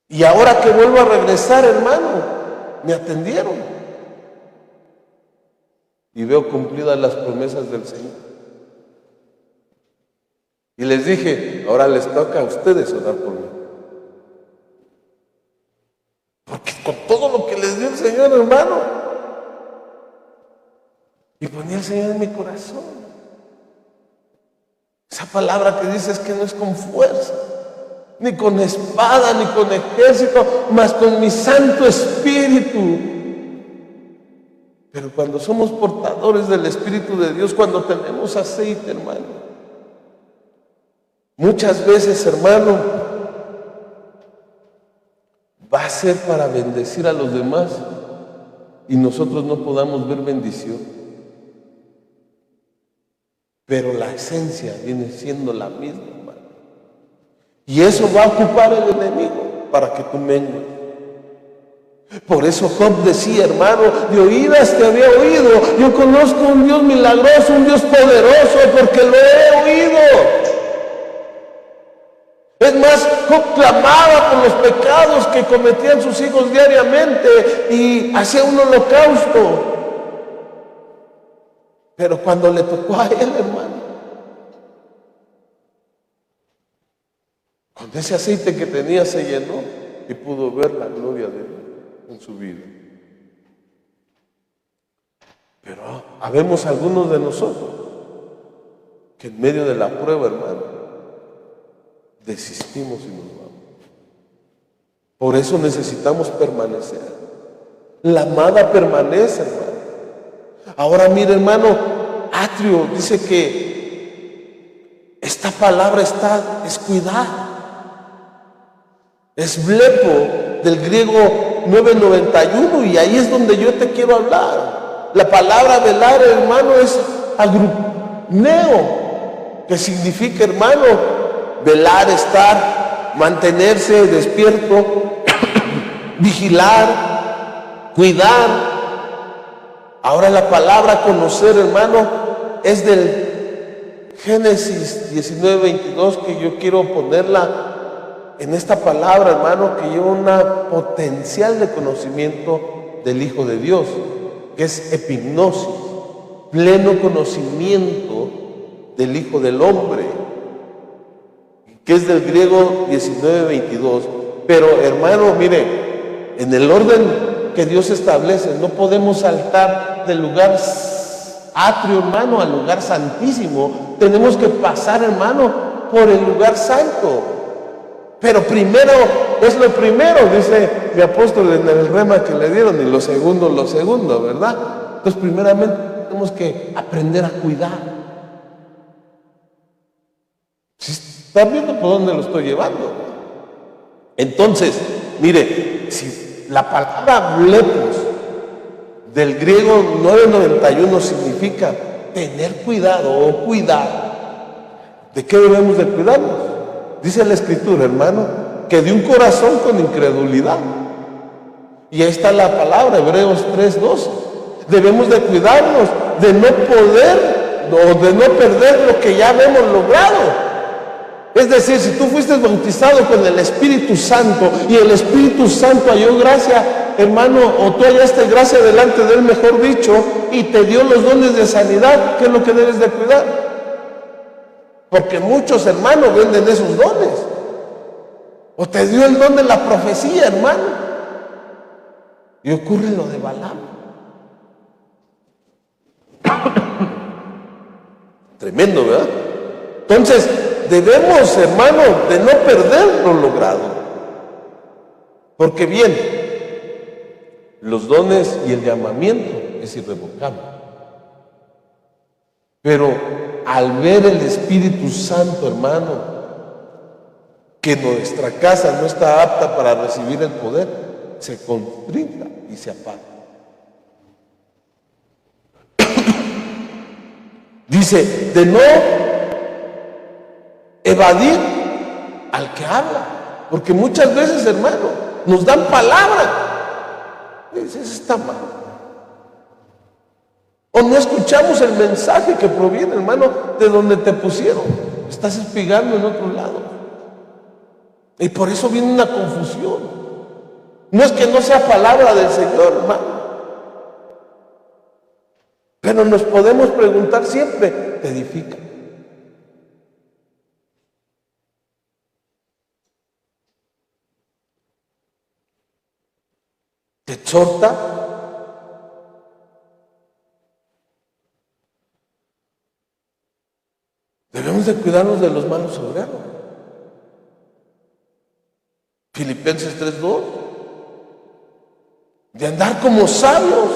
Y ahora que vuelvo a regresar, hermano, me atendieron y veo cumplidas las promesas del Señor. Y les dije: ahora les toca a ustedes orar por mí. Porque con todo lo que les dio el Señor, hermano, y ponía el Señor en mi corazón esa palabra que dice es que no es con fuerza, ni con espada, ni con ejército, mas con mi Santo Espíritu. Pero cuando somos portadores del Espíritu de Dios, cuando tenemos aceite, hermano, muchas veces, hermano, va a ser para bendecir a los demás y nosotros no podamos ver bendición. Pero la esencia viene siendo la misma, hermano. Y eso va a ocupar el enemigo para que tú mengues. Por eso Job decía, hermano: de oídas te había oído, yo conozco un Dios milagroso, un Dios poderoso, porque lo he oído. Es más, Job clamaba por los pecados que cometían sus hijos diariamente y hacía un holocausto. Pero cuando le tocó a él, hermano, con ese aceite que tenía se llenó y pudo ver la gloria de Dios en su vida. Pero habemos algunos de nosotros que en medio de la prueba, hermano, desistimos y nos vamos. Por eso necesitamos permanecer. La amada permanece, hermano. Ahora mire, hermano, Atrio dice que esta palabra es cuidar. Es blepo, del griego 991, y ahí es donde yo te quiero hablar. La palabra velar, hermano, es agrupneo, que significa, hermano, velar, estar, mantenerse despierto vigilar, cuidar. Ahora la palabra conocer, hermano, es del Génesis 19:22, que yo quiero ponerla en esta palabra, hermano, que lleva una potencial de conocimiento del Hijo de Dios, que es epignosis, pleno conocimiento del Hijo del Hombre, que es del griego 19:22. Pero, hermano, mire, en el orden que Dios establece, no podemos saltar del lugar atrio, hermano, al lugar santísimo. Tenemos que pasar, hermano, por el lugar santo. Pero primero es lo primero, dice mi apóstol en el rema que le dieron, y lo segundo, ¿verdad? Entonces, primeramente tenemos que aprender a cuidar. Si están viendo por dónde lo estoy llevando. Entonces, mire, si la palabra blepos del griego 991 significa tener cuidado o cuidar, ¿de qué debemos de cuidarnos? Dice la Escritura, hermano, que de un corazón con incredulidad. Y ahí está la palabra, Hebreos 3:12. Debemos de cuidarnos de no poder o de no perder lo que ya hemos logrado. Es decir, si tú fuiste bautizado con el Espíritu Santo y el Espíritu Santo halló gracia, hermano, o tú hallaste gracia delante de él, mejor dicho, y te dio los dones de sanidad, ¿qué es lo que debes de cuidar? Porque muchos hermanos venden esos dones. O te dio el don de la profecía, hermano, y ocurre lo de Balaam. Tremendo, ¿verdad? Entonces, debemos, hermano, de no perder lo logrado. Porque bien, los dones y el llamamiento es irrevocable. Pero al ver el Espíritu Santo, hermano, que nuestra casa no está apta para recibir el poder, se constricta y se apaga. Dice, de no evadir al que habla, porque muchas veces, hermano, nos dan palabra, eso está mal, o no escuchamos el mensaje que proviene, hermano, de donde te pusieron, estás espigando en otro lado, y por eso viene una confusión. No es que no sea palabra del Señor, hermano, pero nos podemos preguntar siempre, ¿te edifica? ¿Te exhorta? Debemos de cuidarnos de los malos obreros. Filipenses 3:2, de andar como sabios,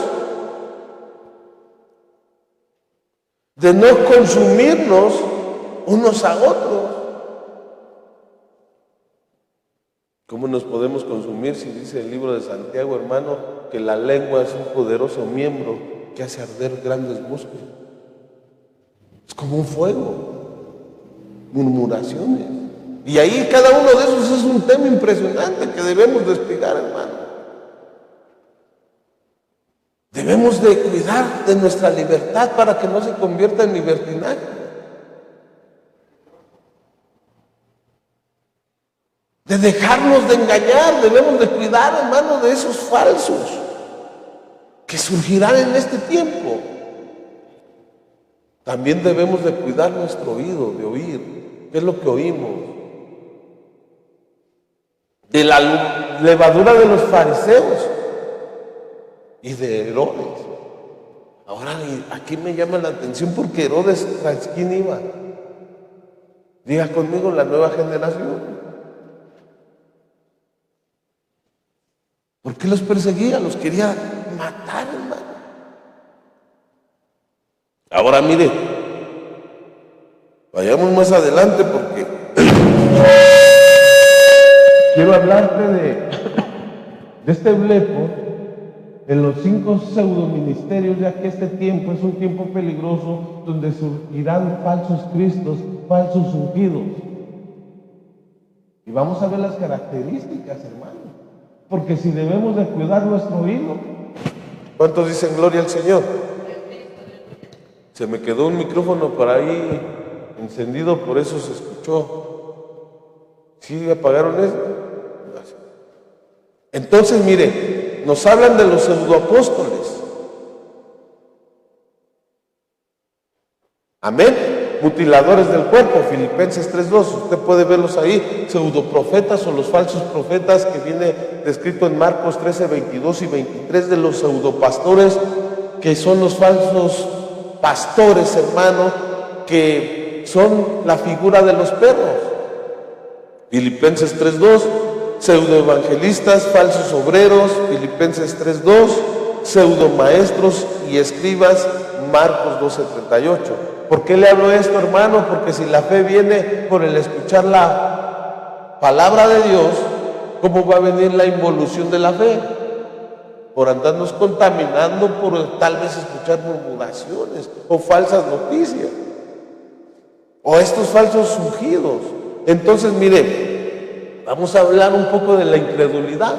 de no consumirnos unos a otros. ¿Cómo nos podemos consumir si dice el libro de Santiago, hermano, que la lengua es un poderoso miembro que hace arder grandes músculos? Es como un fuego, murmuraciones. Y ahí cada uno de esos es un tema impresionante que debemos de explicar, hermano. Debemos de cuidar de nuestra libertad para que no se convierta en libertinaje. De dejarnos de engañar, debemos de cuidar, hermano, de esos falsos que surgirán en este tiempo. También debemos de cuidar nuestro oído, de oír, qué es lo que oímos. De la levadura de los fariseos y de Herodes. Ahora aquí me llama la atención porque Herodes, ¿tras quién iba? Diga conmigo, la nueva generación. ¿Por qué los perseguía? Los quería matar, hermano. Ahora mire, vayamos más adelante porque quiero hablarte de este blepo en los 5 pseudoministerios, ya que este tiempo es un tiempo peligroso donde surgirán falsos cristos, falsos ungidos. Y vamos a ver las características, hermano. Porque si debemos de cuidar nuestro oído. ¿Cuántos dicen gloria al Señor? Se me quedó un micrófono por ahí encendido, por eso se escuchó. ¿Sí apagaron eso? Entonces, mire, nos hablan de los pseudoapóstoles. Amén. Mutiladores del cuerpo, Filipenses 3:2, usted puede verlos ahí, pseudoprofetas o los falsos profetas, que viene descrito en Marcos 13:22 y 23, de los pseudopastores, que son los falsos pastores, hermano, que son la figura de los perros. Filipenses 3:2, pseudoevangelistas, falsos obreros, Filipenses 3:2, pseudomaestros y escribas, Marcos 12:38. ¿Por qué le hablo esto, hermano? Porque si la fe viene por el escuchar la palabra de Dios, ¿cómo va a venir la involución de la fe? Por andarnos contaminando, por tal vez escuchar murmuraciones o falsas noticias, o estos falsos ungidos. Entonces, mire, vamos a hablar un poco de la incredulidad.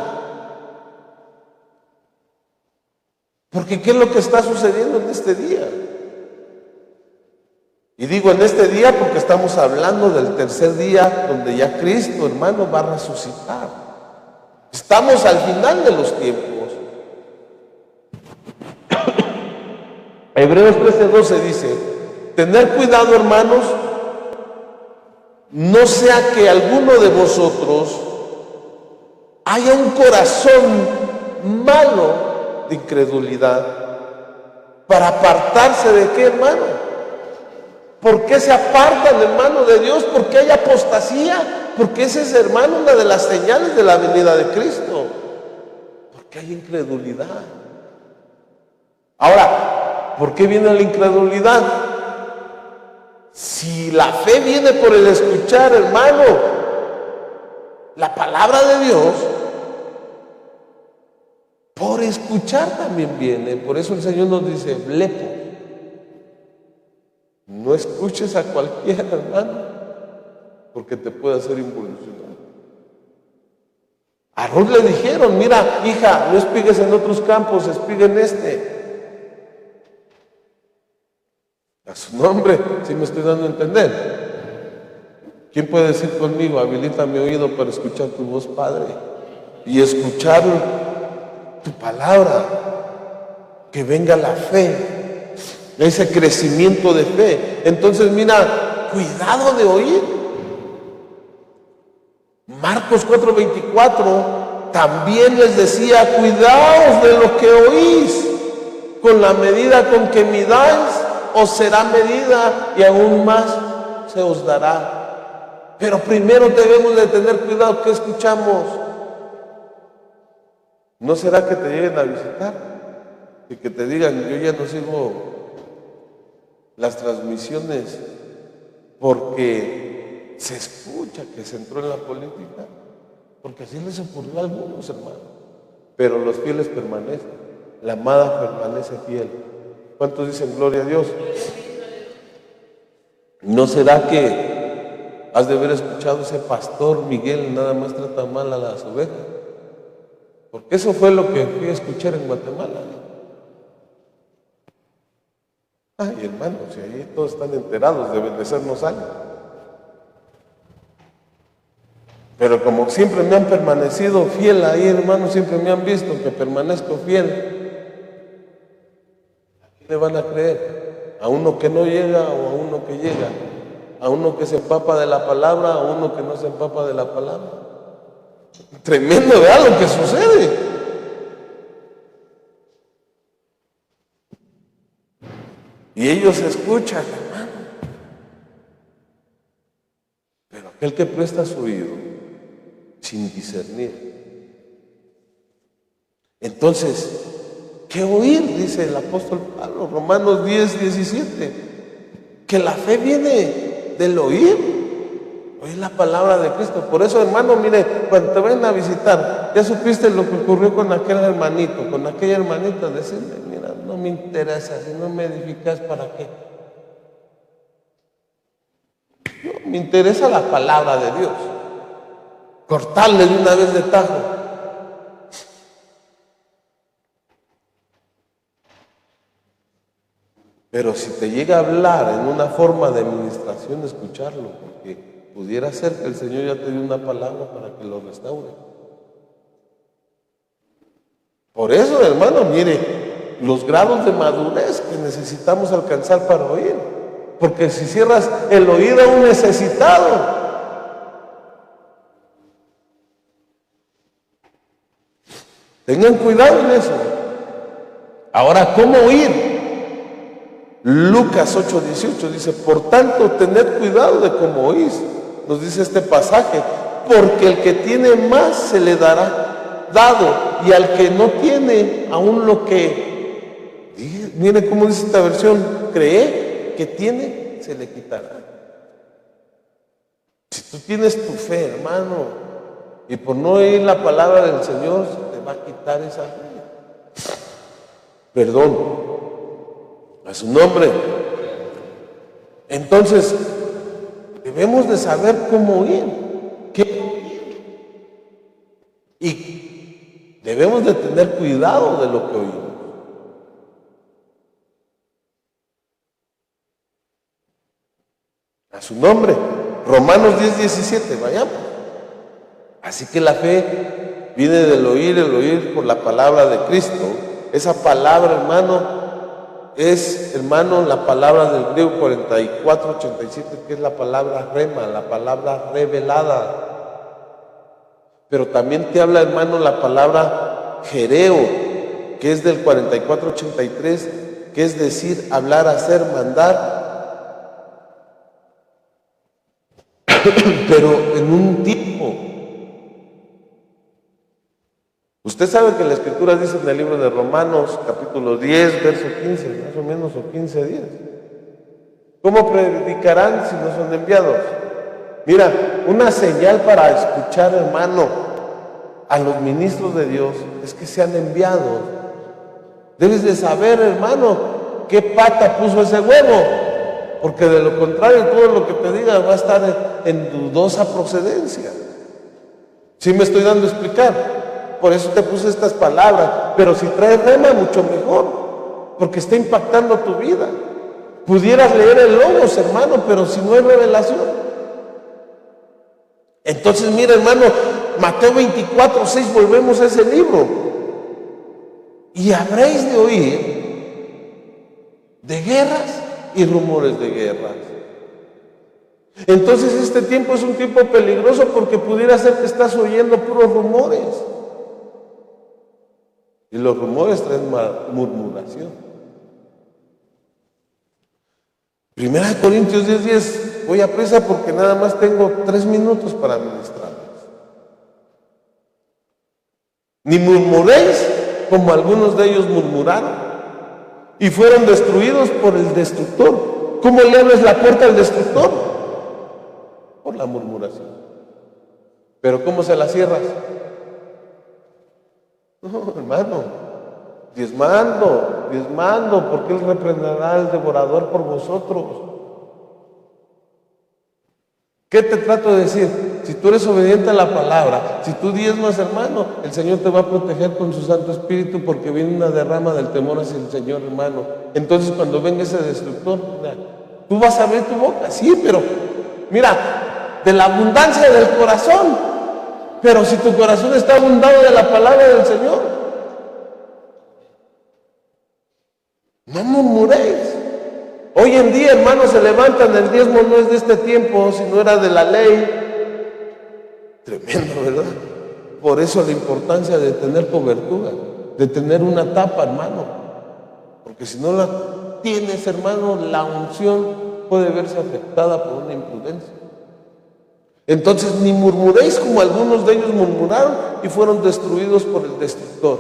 Porque ¿qué es lo que está sucediendo en este día? Y digo en este día porque estamos hablando del tercer día, donde ya Cristo, hermano, va a resucitar. Estamos al final de los tiempos. Hebreos 13:12 dice: tener cuidado, hermanos, no sea que alguno de vosotros haya un corazón malo de incredulidad, para apartarse de qué, hermano. ¿Por qué se apartan, hermano, de Dios? ¿Por qué hay apostasía? Porque esa es, hermano, una de las señales de la venida de Cristo. Porque hay incredulidad. Ahora, ¿por qué viene la incredulidad? Si la fe viene por el escuchar, hermano, la palabra de Dios, por escuchar también viene. Por eso el Señor nos dice: blepo. No escuches a cualquiera, hermano, porque te puede hacer involucionar. A Ruth le dijeron: mira, hija, no espigues en otros campos, espiga en este. A su nombre, si me estoy dando a entender. ¿Quién puede decir conmigo: habilita mi oído para escuchar tu voz, Padre, y escuchar tu palabra? Que venga la fe, ese crecimiento de fe. Entonces, mira, cuidado de oír. Marcos 4:24 también les decía: cuidaos de lo que oís, con la medida con que midáis, os será medida y aún más se os dará. Pero primero debemos de tener cuidado que escuchamos. ¿No será que te lleguen a visitar y que te digan: yo ya no sirvo las transmisiones porque se escucha que se entró en la política? Porque así les ocurrió a algunos, hermanos. Pero los fieles permanecen, la amada permanece fiel. ¿Cuántos dicen gloria a Dios? ¿No será que has de haber escuchado ese pastor Miguel nada más trata mal a las ovejas? Porque eso fue lo que fui a escuchar en Guatemala. Ay, hermanos, si ahí todos están enterados, deben de sernos algo. Pero como siempre me han permanecido fiel ahí, hermanos, siempre me han visto que permanezco fiel, ¿a quién le van a creer? ¿A uno que no llega o a uno que llega? ¿A uno que se empapa de la palabra o a uno que no se empapa de la palabra? Tremendo, vea lo que sucede. Y ellos escuchan, hermano. Pero aquel que presta su oído sin discernir. Entonces, ¿qué oír? Dice el apóstol Pablo, Romanos 10:17. Que la fe viene del oír. Oír la palabra de Cristo. Por eso, hermano, mire, cuando te vayan a visitar, ya supiste lo que ocurrió con aquel hermanito, con aquella hermanita, decirle: mira, no me interesa, si no me edificas, ¿para qué? No, me interesa la palabra de Dios. Cortarle de una vez de tajo. Pero si te llega a hablar en una forma de administración, escucharlo, porque pudiera ser que el Señor ya te dio una palabra para que lo restaure. Por eso, hermano, mire, los grados de madurez que necesitamos alcanzar para oír. Porque si cierras el oído a un necesitado, tengan cuidado en eso. Ahora, ¿cómo oír? Lucas 8:18 dice, por tanto, tened cuidado de cómo oís. Nos dice este pasaje, porque el que tiene más se le dará dado, y al que no tiene, aún lo que, mire cómo dice esta versión, cree que tiene, se le quitará. Si tú tienes tu fe, hermano, y por no oír la palabra del Señor, se te va a quitar esa fe. Perdón, a su nombre. Entonces, debemos de saber cómo oír, qué oír. Y debemos de tener cuidado de lo que oímos. A su nombre. Romanos 10:17, vayamos. Así que la fe viene del oír, el oír por la palabra de Cristo. Esa palabra, hermano, es, hermano, la palabra del griego 44:87, que es la palabra rema, la palabra revelada. Pero también te habla, hermano, la palabra jereo, que es del 44:83, que es decir, hablar, hacer, mandar. Pero en un tiempo. Usted sabe que la Escritura dice en el libro de Romanos, capítulo 10, verso 15, más o menos, o 15:10. ¿Cómo predicarán si no son enviados? Mira, una señal para escuchar, hermano, a los ministros de Dios es que sean enviados. Debes de saber, hermano, qué pata puso ese huevo. Porque de lo contrario, todo lo que te diga va a estar en dudosa procedencia. ¿Sí me estoy dando a explicar? Por eso te puse estas palabras. Pero si trae rema, mucho mejor. Porque está impactando tu vida. Pudieras leer el Logos, hermano, pero si no hay revelación. Entonces, mira, hermano, Mateo 24:6, volvemos a ese libro. Y habréis de oír de guerras y rumores de guerras. Entonces este tiempo es un tiempo peligroso porque pudiera ser que estás oyendo puros rumores. Y los rumores traen murmuración. 1 Corintios 10:10, voy a prisa porque nada más tengo 3 minutos para ministrarles. Ni murmuréis como algunos de ellos murmuraron y fueron destruidos por el destructor. ¿Cómo le abres la puerta al destructor? Por la murmuración. ¿Pero cómo se la cierras? No, hermano, diezmando, porque Él reprenderá al devorador por vosotros. ¿Qué te trato de decir? Si tú eres obediente a la palabra, si tú diezmas, hermano, el Señor te va a proteger con su Santo Espíritu porque viene una derrama del temor hacia el Señor, hermano. Entonces cuando venga ese destructor, mira, tú vas a abrir tu boca, sí, pero mira, de la abundancia del corazón. Pero si tu corazón está abundado de la palabra del Señor, no murmuréis. Hoy en día, hermanos, se levantan, el diezmo no es de este tiempo, sino era de la ley. Tremendo, ¿verdad? Por eso la importancia de tener cobertura, de tener una tapa, hermano. Porque si no la tienes, hermano, la unción puede verse afectada por una imprudencia. Entonces, ni murmuréis como algunos de ellos murmuraron y fueron destruidos por el destructor.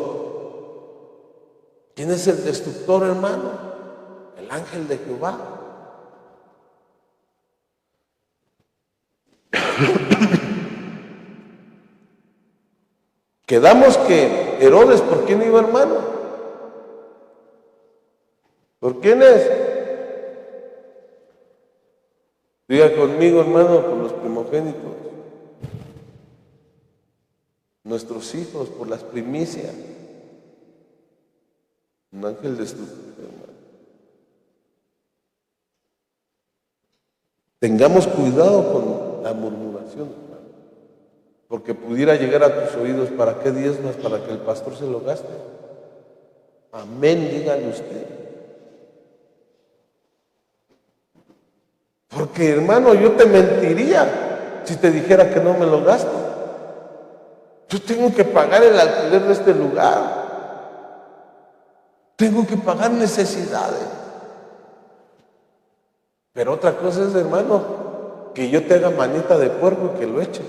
¿Quién es el destructor, hermano? El ángel de Jehová. Quedamos que Herodes, ¿por quién iba, hermano? ¿Por quién es? Diga conmigo, hermano, por los primogénitos. Nuestros hijos, por las primicias. Un ángel destructor, hermano. Tengamos cuidado con la murmuración, hermano, porque pudiera llegar a tus oídos. ¿Para qué diezmas? Para que el pastor se lo gaste. Amén, dígale usted. Porque, hermano, yo te mentiría si te dijera que no me lo gasto. Yo tengo que pagar el alquiler de este lugar. Tengo que pagar necesidades. Pero otra cosa es, hermano, que yo te haga manita de puerco y que lo eche.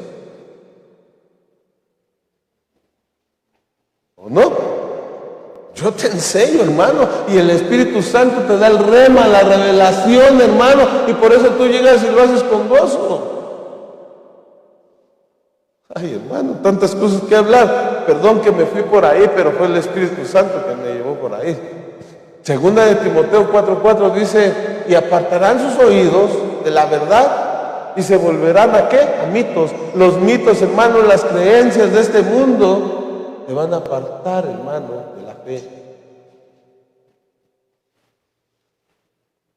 ¿O no? Yo te enseño, hermano, y el Espíritu Santo te da el rema, la revelación, hermano, y por eso tú llegas y lo haces con gozo. Ay, hermano, tantas cosas que hablar. Perdón que me fui por ahí, pero fue el Espíritu Santo que me llevó por ahí. Segunda de Timoteo 4:4 dice: y apartarán sus oídos de la verdad y se volverán ¿a qué? A mitos. Los mitos, hermano, las creencias de este mundo te van a apartar, hermano, de la fe.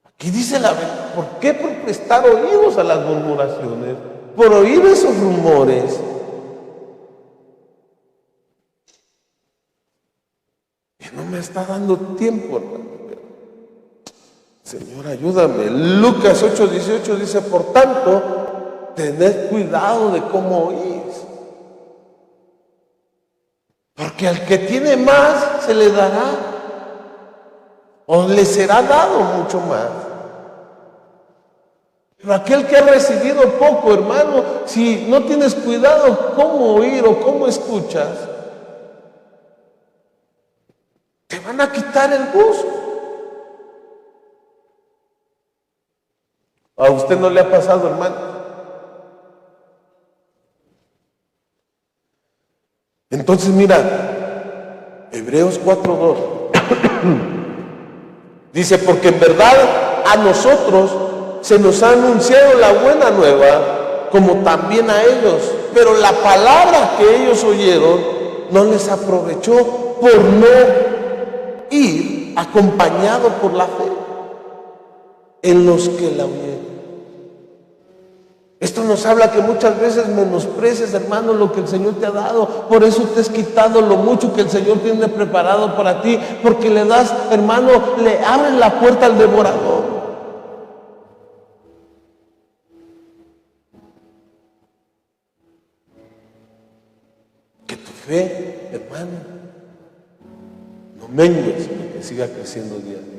Aquí dice la verdad. ¿Por qué? Por prestar oídos a las murmuraciones, por oír esos rumores. Y no me está dando tiempo, hermano. Señor, ayúdame. Lucas 8:18 dice: por tanto, tened cuidado de cómo oís, porque al que tiene más se le dará, o le será dado mucho más. Pero aquel que ha recibido poco, hermano, si no tienes cuidado cómo oír o cómo escuchas, te van a quitar el gozo. ¿A usted no le ha pasado, hermano? Entonces mira, Hebreos 4:2 dice: porque en verdad a nosotros se nos ha anunciado la buena nueva, como también a ellos, pero la palabra que ellos oyeron no les aprovechó por no ir acompañado por la fe en los que la oyeron. Esto nos habla que muchas veces menosprecias, hermano, lo que el Señor te ha dado. Por eso te has quitado lo mucho que el Señor tiene preparado para ti, porque le das, hermano, le abres la puerta al devorador. Que tu fe, hermano, no mengue, sino que siga creciendo día a día.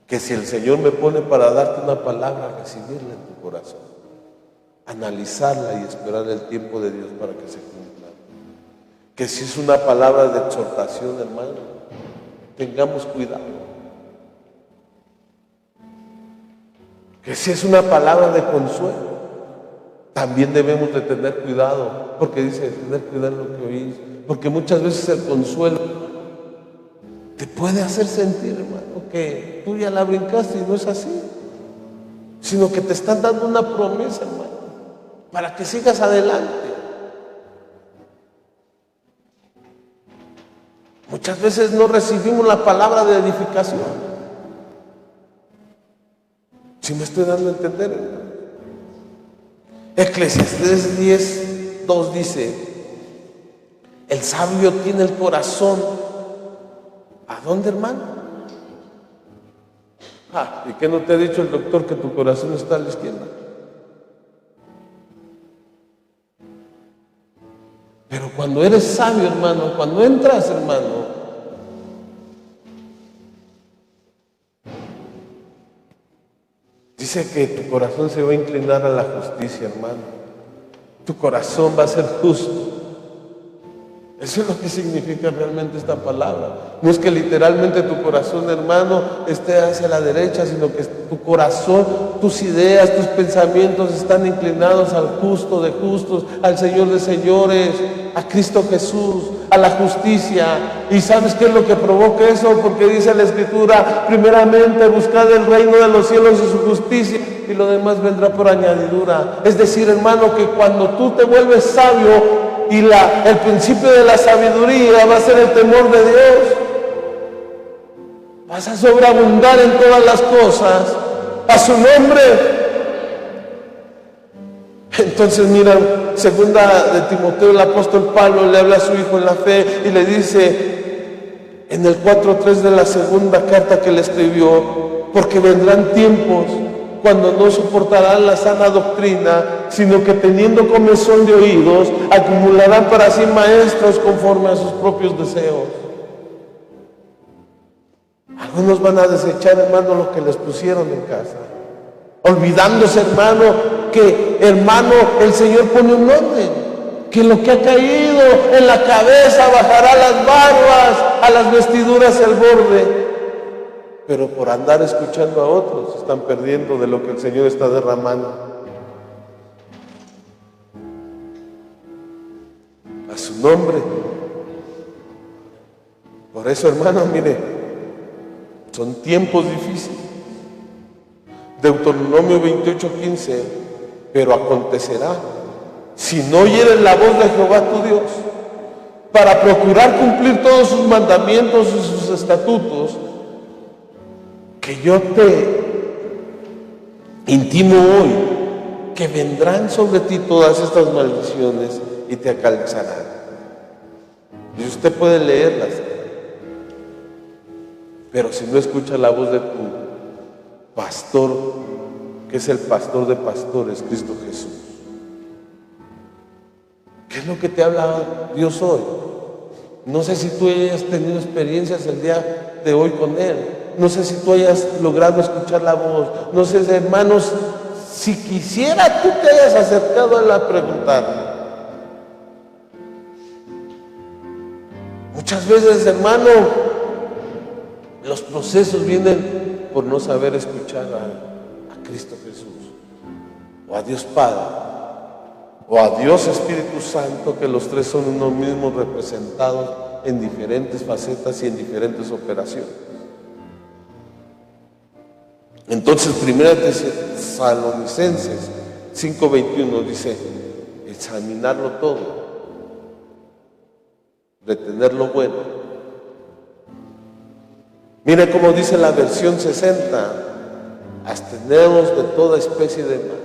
Que si el Señor me pone para darte una palabra, recibirla en tu corazón, analizarla y esperar el tiempo de Dios para que se cumpla. Que si es una palabra de exhortación, hermano, tengamos cuidado. Que si es una palabra de consuelo, también debemos de tener cuidado, porque dice tener cuidado en lo que oís, porque muchas veces el consuelo te puede hacer sentir, hermano, que tú ya la brincaste y no es así, sino que te están dando una promesa, hermano, para que sigas adelante. Muchas veces no recibimos la palabra de edificación. ¿Sí me estoy dando a entender, hermano? Eclesiastés 10:2 dice: el sabio tiene el corazón, ¿a dónde, hermano? ¿Y qué no te ha dicho el doctor que tu corazón está a la izquierda? Pero cuando eres sabio, hermano, cuando entras, hermano, dice que tu corazón se va a inclinar a la justicia, hermano. Tu corazón va a ser justo. Eso es lo que significa realmente esta palabra. No es que literalmente tu corazón, hermano, esté hacia la derecha, sino que tu corazón, tus ideas, tus pensamientos están inclinados al justo de justos, al Señor de señores, a Cristo Jesús, a la justicia. ¿Y sabes qué es lo que provoca eso? Porque dice la Escritura: primeramente buscad el reino de los cielos y su justicia, y lo demás vendrá por añadidura. Es decir, hermano, que cuando tú te vuelves sabio, y el principio de la sabiduría va a ser el temor de Dios. Vas a sobreabundar en todas las cosas. A su nombre. Entonces mira, segunda de Timoteo, el apóstol Pablo le habla a su hijo en la fe y le dice en el 4:3 de la segunda carta que le escribió: porque vendrán tiempos cuando no soportarán la sana doctrina, sino que teniendo comezón de oídos, acumularán para sí maestros conforme a sus propios deseos. Algunos van a desechar, hermano, lo que les pusieron en casa, olvidándose, hermano, que, hermano, el Señor pone un orden, que lo que ha caído en la cabeza bajará a las barbas, a las vestiduras el borde. Pero por andar escuchando a otros, están perdiendo de lo que el Señor está derramando. A su nombre. Por eso, hermano, mire, son tiempos difíciles. Deuteronomio 28:15: pero acontecerá, si no oyeres la voz de Jehová tu Dios, para procurar cumplir todos sus mandamientos y sus estatutos, que yo te intimo hoy, que vendrán sobre ti todas estas maldiciones y te alcanzarán. Y usted puede leerlas, pero si no escucha la voz de tu pastor, que es el pastor de pastores, Cristo Jesús. ¿Qué es lo que te habla Dios hoy? No sé si tú hayas tenido experiencias el día de hoy con Él. No sé si tú hayas logrado escuchar la voz. No sé, hermanos, si quisiera tú te hayas acercado a Él a preguntarle. Muchas veces, hermano, los procesos vienen por no saber escuchar a Cristo Jesús, o a Dios Padre, o a Dios Espíritu Santo, que los tres son uno mismo, representados en diferentes facetas y en diferentes operaciones. Entonces, 1 Tesalonicenses 5:21 dice: examinarlo todo, retener lo bueno. Mire cómo dice la versión 60: absteneos de toda especie de mal.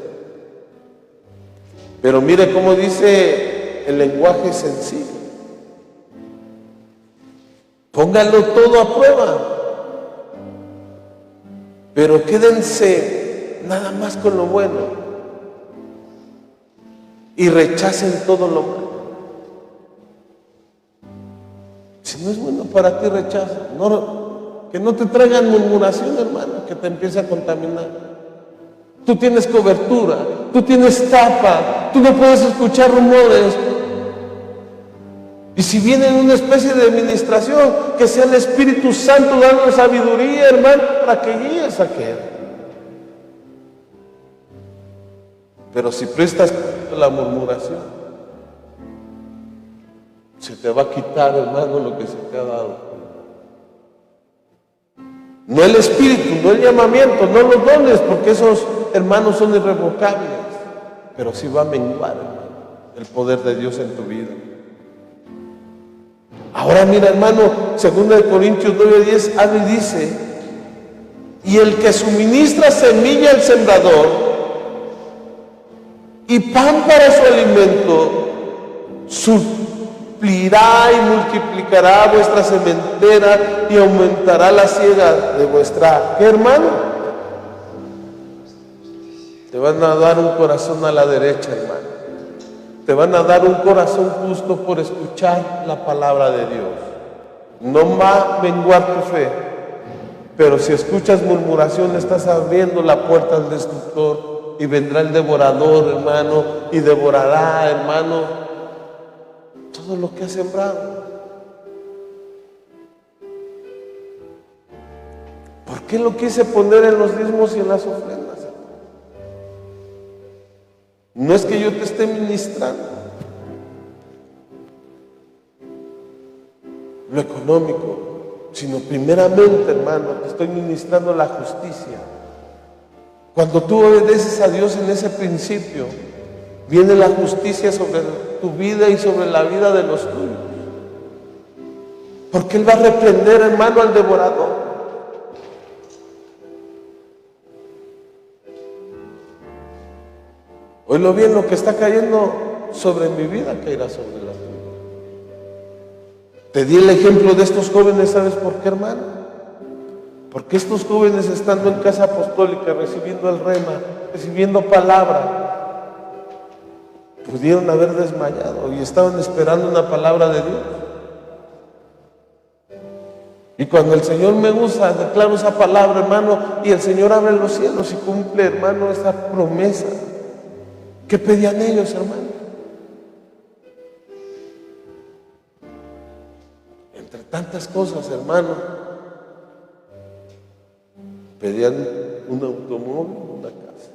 Pero mire cómo dice el lenguaje sencillo: pónganlo todo a prueba, pero quédense nada más con lo bueno y rechacen todo lo malo. Si no es bueno para ti, rechaza. Que no te traigan murmuración, hermano, que te empiece a contaminar. Tú tienes cobertura, tú tienes tapa, tú no puedes escuchar rumores. Y si viene una especie de administración, que sea el Espíritu Santo dando sabiduría, hermano, para que guíes a aquel. Pero si prestas la murmuración, se te va a quitar, hermano, lo que se te ha dado. No el Espíritu, no el llamamiento, no los dones, porque esos, hermanos, son irrevocables. Pero sí va a menguar, hermano, el poder de Dios en tu vida. Ahora mira, hermano, 2 Corintios 9:10 habla y dice: y el que suministra semilla al sembrador y pan para su alimento, suplirá y multiplicará vuestra sementera y aumentará la siega de vuestra. ¿Qué, hermano? Te van a dar un corazón a la derecha, hermano. Te van a dar un corazón justo por escuchar la palabra de Dios. No va a menguar tu fe, pero si escuchas murmuración, estás abriendo la puerta al destructor, y vendrá el devorador, hermano, y devorará, hermano, todo lo que has sembrado. ¿Por qué lo quise poner en los diezmos y en las ofrendas? No es que yo te esté ministrando lo económico, sino primeramente, hermano, te estoy ministrando la justicia. Cuando tú obedeces a Dios en ese principio, viene la justicia sobre tu vida y sobre la vida de los tuyos. Porque Él va a reprender, hermano, al devorador. Oílo bien, lo que está cayendo sobre mi vida caerá sobre la tuya. Te di el ejemplo de estos jóvenes, ¿sabes por qué, hermano? Porque estos jóvenes, estando en casa apostólica, recibiendo el rema, recibiendo palabra, pudieron haber desmayado y estaban esperando una palabra de Dios. Y cuando el Señor me usa, declaro esa palabra, hermano, y el Señor abre los cielos y cumple, hermano, esa promesa. ¿Qué pedían ellos, hermano? Entre tantas cosas, hermano, pedían un automóvil, una casa.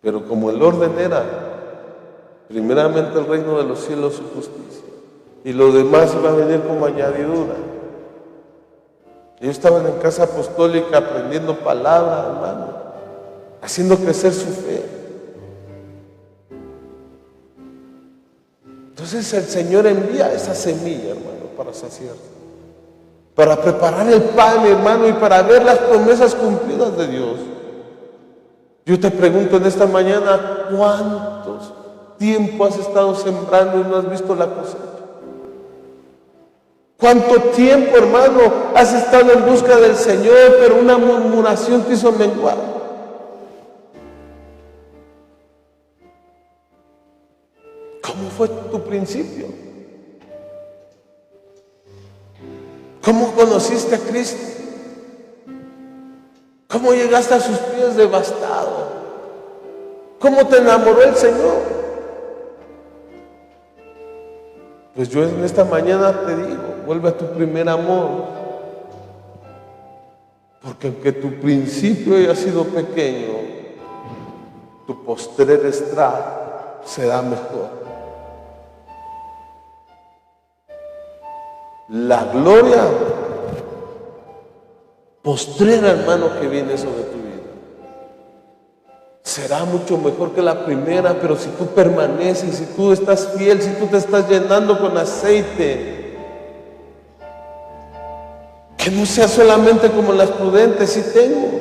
Pero como el orden era, primeramente el reino de los cielos, su justicia, y lo demás iba a venir como añadidura. Ellos estaban en casa apostólica aprendiendo palabra, hermano, haciendo crecer su fe. Entonces el Señor envía esa semilla, hermano, para saciarse, para preparar el pan, hermano, y para ver las promesas cumplidas de Dios. Yo te pregunto en esta mañana, ¿cuántos tiempo has estado sembrando y no has visto la cosecha? ¿Cuánto tiempo, hermano, has estado en busca del Señor, pero una murmuración te hizo menguar? ¿Cómo fue tu principio? ¿Cómo conociste a Cristo? ¿Cómo llegaste a sus pies devastado? ¿Cómo te enamoró el Señor? Pues yo en esta mañana te digo, vuelve a tu primer amor. Porque aunque tu principio haya sido pequeño, tu postrer estrado será mejor. La gloria postrera, hermano, que viene sobre tu vida será mucho mejor que la primera, pero si tú permaneces, si tú estás fiel, si tú te estás llenando con aceite, que no sea solamente como las prudentes. Si tengo,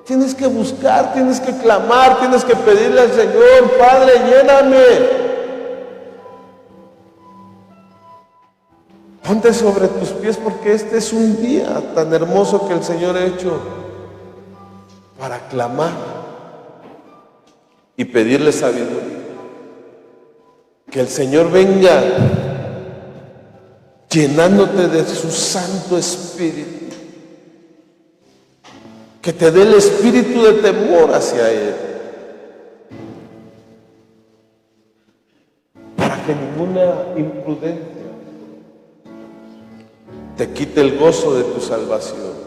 tienes que buscar, tienes que clamar, tienes que pedirle al Señor: Padre, lléname. Ponte sobre tus pies, porque este es un día tan hermoso que el Señor ha hecho para clamar y pedirle sabiduría. Que el Señor venga llenándote de su Santo Espíritu, que te dé el espíritu de temor hacia Él, para que ninguna imprudencia te quite el gozo de tu salvación.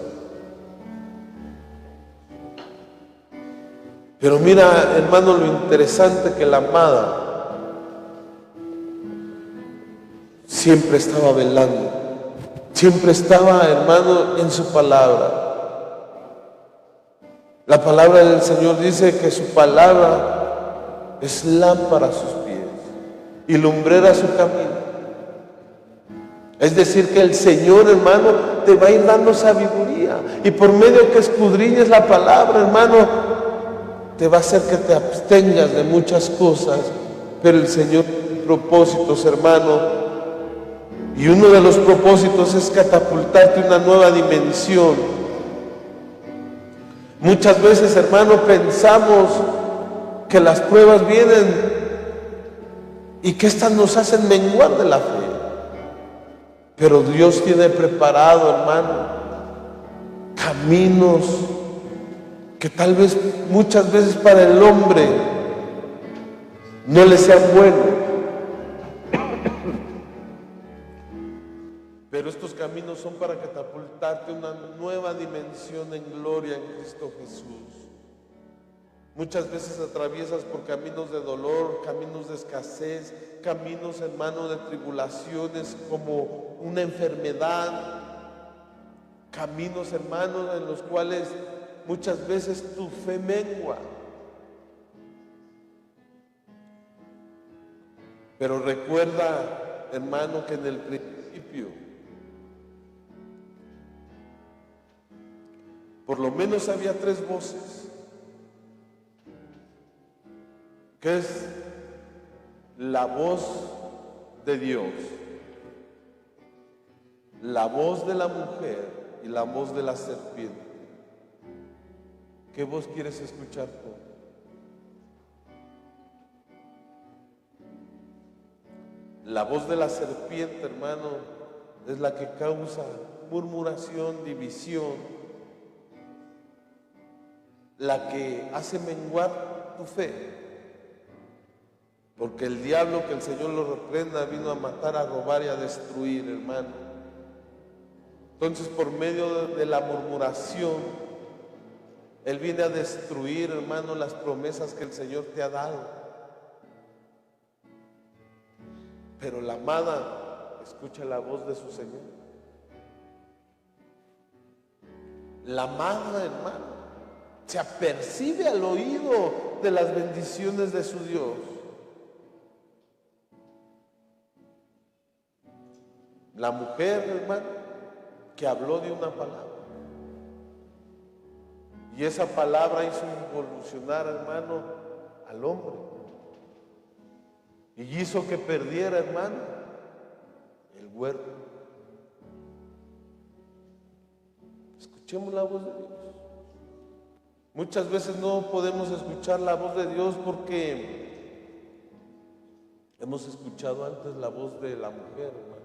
Pero mira, hermano, lo interesante, que la amada siempre estaba velando, siempre estaba, hermano, en su palabra. La palabra del Señor dice que su palabra es lámpara a sus pies y lumbrera a su camino. Es decir, que el Señor, hermano, te va a ir dando sabiduría, y por medio que escudriñes la palabra, hermano, te va a hacer que te abstengas de muchas cosas. Pero el Señor tiene propósitos, hermano, y uno de los propósitos es catapultarte a una nueva dimensión. Muchas veces, hermano, pensamos que las pruebas vienen y que estas nos hacen menguar de la fe. Pero Dios tiene preparado, hermano, caminos que tal vez muchas veces para el hombre no le sean buenos. Pero estos caminos son para catapultarte a una nueva dimensión en gloria en Cristo Jesús. Muchas veces atraviesas por caminos de dolor, caminos de escasez, caminos, hermano, de tribulaciones como una enfermedad, caminos, hermano, en los cuales muchas veces tu fe mengua. Pero recuerda, hermano, que en el principio, por lo menos había 3 voces. ¿Qué es la voz de Dios? La voz de la mujer y la voz de la serpiente. ¿Qué voz quieres escuchar tú? La voz de la serpiente, hermano, es la que causa murmuración, división, la que hace menguar tu fe. Porque el diablo, que el Señor lo reprenda, vino a matar, a robar y a destruir, hermano. Entonces, por medio de la murmuración, Él viene a destruir, hermano, las promesas que el Señor te ha dado. Pero la amada escucha la voz de su Señor. La amada, hermano, se apercibe al oído de las bendiciones de su Dios. La mujer, hermano, que habló de una palabra. Y esa palabra hizo involucionar, hermano, al hombre. Y hizo que perdiera, hermano, el huerto. Escuchemos la voz de Dios. Muchas veces no podemos escuchar la voz de Dios porque hemos escuchado antes la voz de la mujer, hermano.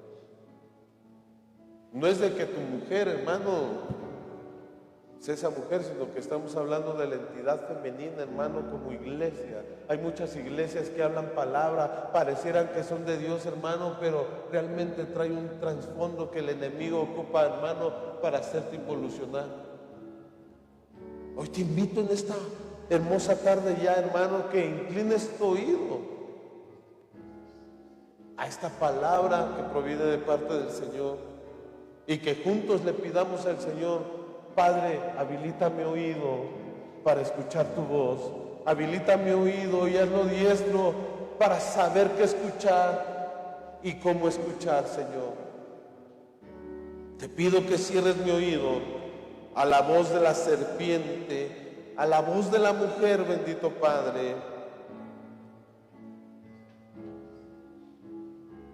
No es de que tu mujer, hermano, sea esa mujer, sino que estamos hablando de la entidad femenina, hermano, como iglesia. Hay muchas iglesias que hablan palabra, parecieran que son de Dios, hermano, pero realmente trae un trasfondo que el enemigo ocupa, hermano, para hacerte involucionar. Hoy te invito en esta hermosa tarde ya, hermano, que inclines tu oído a esta palabra que proviene de parte del Señor. Y que juntos le pidamos al Señor: Padre, habilita mi oído para escuchar tu voz. Habilita mi oído y hazlo diestro para saber qué escuchar y cómo escuchar, Señor. Te pido que cierres mi oído a la voz de la serpiente, a la voz de la mujer, bendito Padre.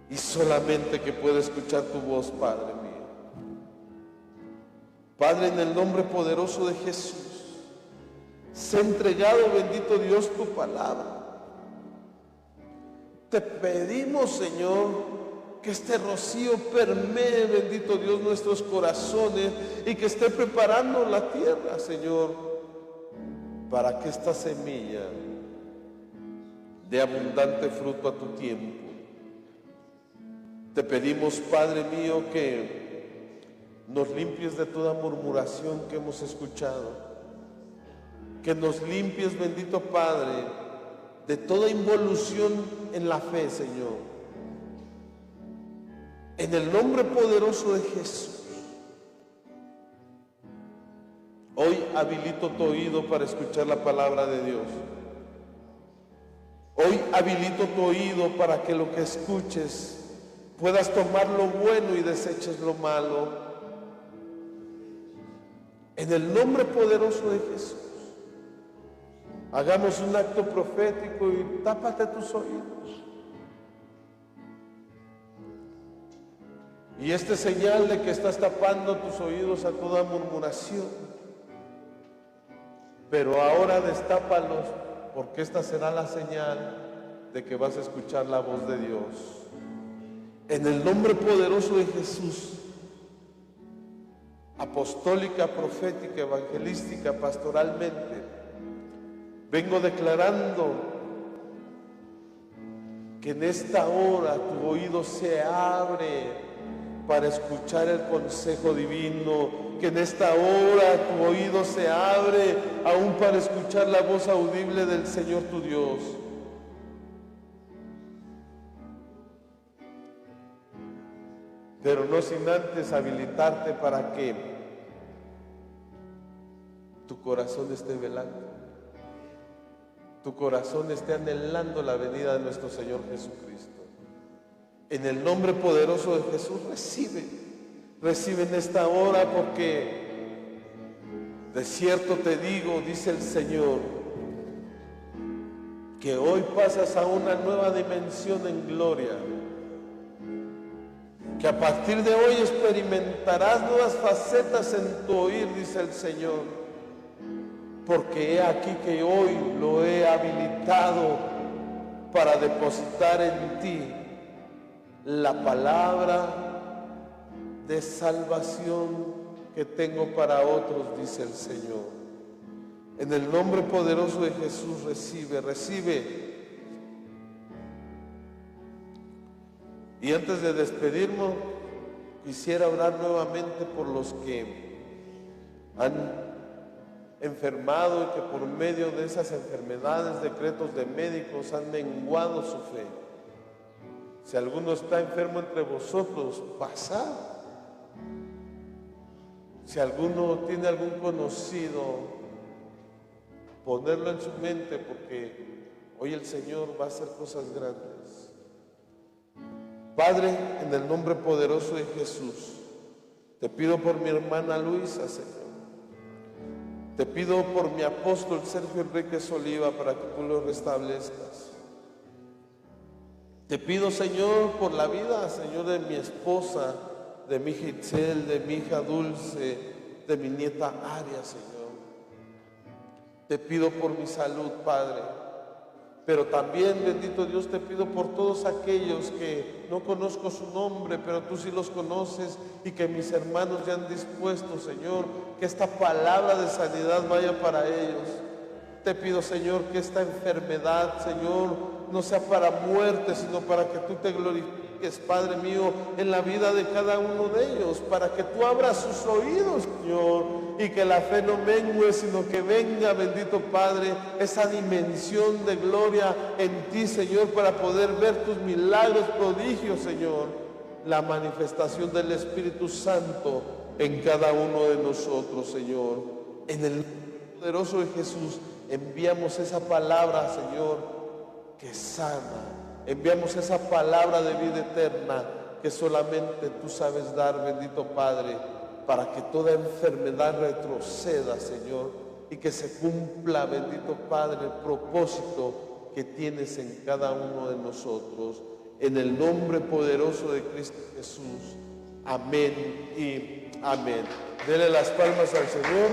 Y solamente que pueda escuchar tu voz, Padre mío. Padre, en el nombre poderoso de Jesús, sé entregado, bendito Dios, tu palabra. Te pedimos, Señor, que este rocío permee, bendito Dios, nuestros corazones y que esté preparando la tierra, Señor, para que esta semilla dé abundante fruto a tu tiempo. Te pedimos, Padre mío, que nos limpies de toda murmuración que hemos escuchado. Que nos limpies, bendito Padre, de toda involución en la fe, Señor. En el nombre poderoso de Jesús. Hoy habilito tu oído para escuchar la palabra de Dios. Hoy habilito tu oído para que lo que escuches puedas tomar lo bueno y deseches lo malo. En el nombre poderoso de Jesús, hagamos un acto profético y tápate tus oídos. Y este señal de que estás tapando tus oídos a toda murmuración. Pero ahora destápalos, porque esta será la señal de que vas a escuchar la voz de Dios. En el nombre poderoso de Jesús, apostólica, profética, evangelística, pastoralmente, vengo declarando que en esta hora tu oído se abre para escuchar el consejo divino, que en esta hora tu oído se abre aún para escuchar la voz audible del Señor tu Dios. Pero no sin antes habilitarte para que tu corazón esté velando, tu corazón esté anhelando la venida de nuestro Señor Jesucristo. En el nombre poderoso de Jesús, recibe en esta hora, porque de cierto te digo, dice el Señor, que hoy pasas a una nueva dimensión en gloria, que a partir de hoy experimentarás nuevas facetas en tu oír, dice el Señor, porque he aquí que hoy lo he habilitado para depositar en ti la palabra de salvación que tengo para otros, dice el Señor. En el nombre poderoso de Jesús, recibe. Y antes de despedirnos, quisiera orar nuevamente por los que han enfermado y que por medio de esas enfermedades, decretos de médicos, han menguado su fe. Si alguno está enfermo entre vosotros, pasad. Si alguno tiene algún conocido, ponerlo en su mente, porque hoy el Señor va a hacer cosas grandes. Padre, en el nombre poderoso de Jesús, te pido por mi hermana Luisa, Señor. Te pido por mi apóstol Sergio Enríquez Oliva para que tú lo restablezcas. Te pido, Señor, por la vida, Señor, de mi esposa, de mi hija Itzel, de mi hija Dulce, de mi nieta Aria, Señor. Te pido por mi salud, Padre. Pero también, bendito Dios, te pido por todos aquellos que no conozco su nombre, pero tú sí los conoces, y que mis hermanos ya han dispuesto, Señor, que esta palabra de sanidad vaya para ellos. Te pido, Señor, que esta enfermedad, Señor, no sea para muerte, sino para que tú te glorifiques, Padre mío, en la vida de cada uno de ellos, para que tú abras sus oídos, Señor, y que la fe no mengue, sino que venga, bendito Padre, esa dimensión de gloria en ti, Señor, para poder ver tus milagros, prodigios, Señor, la manifestación del Espíritu Santo en cada uno de nosotros, Señor. En el poderoso de Jesús enviamos esa palabra, Señor, que sana. Enviamos esa palabra de vida eterna que solamente tú sabes dar, bendito Padre, para que toda enfermedad retroceda, Señor, y que se cumpla, bendito Padre, el propósito que tienes en cada uno de nosotros. En el nombre poderoso de Cristo Jesús. Amén y amén. Dele las palmas al Señor.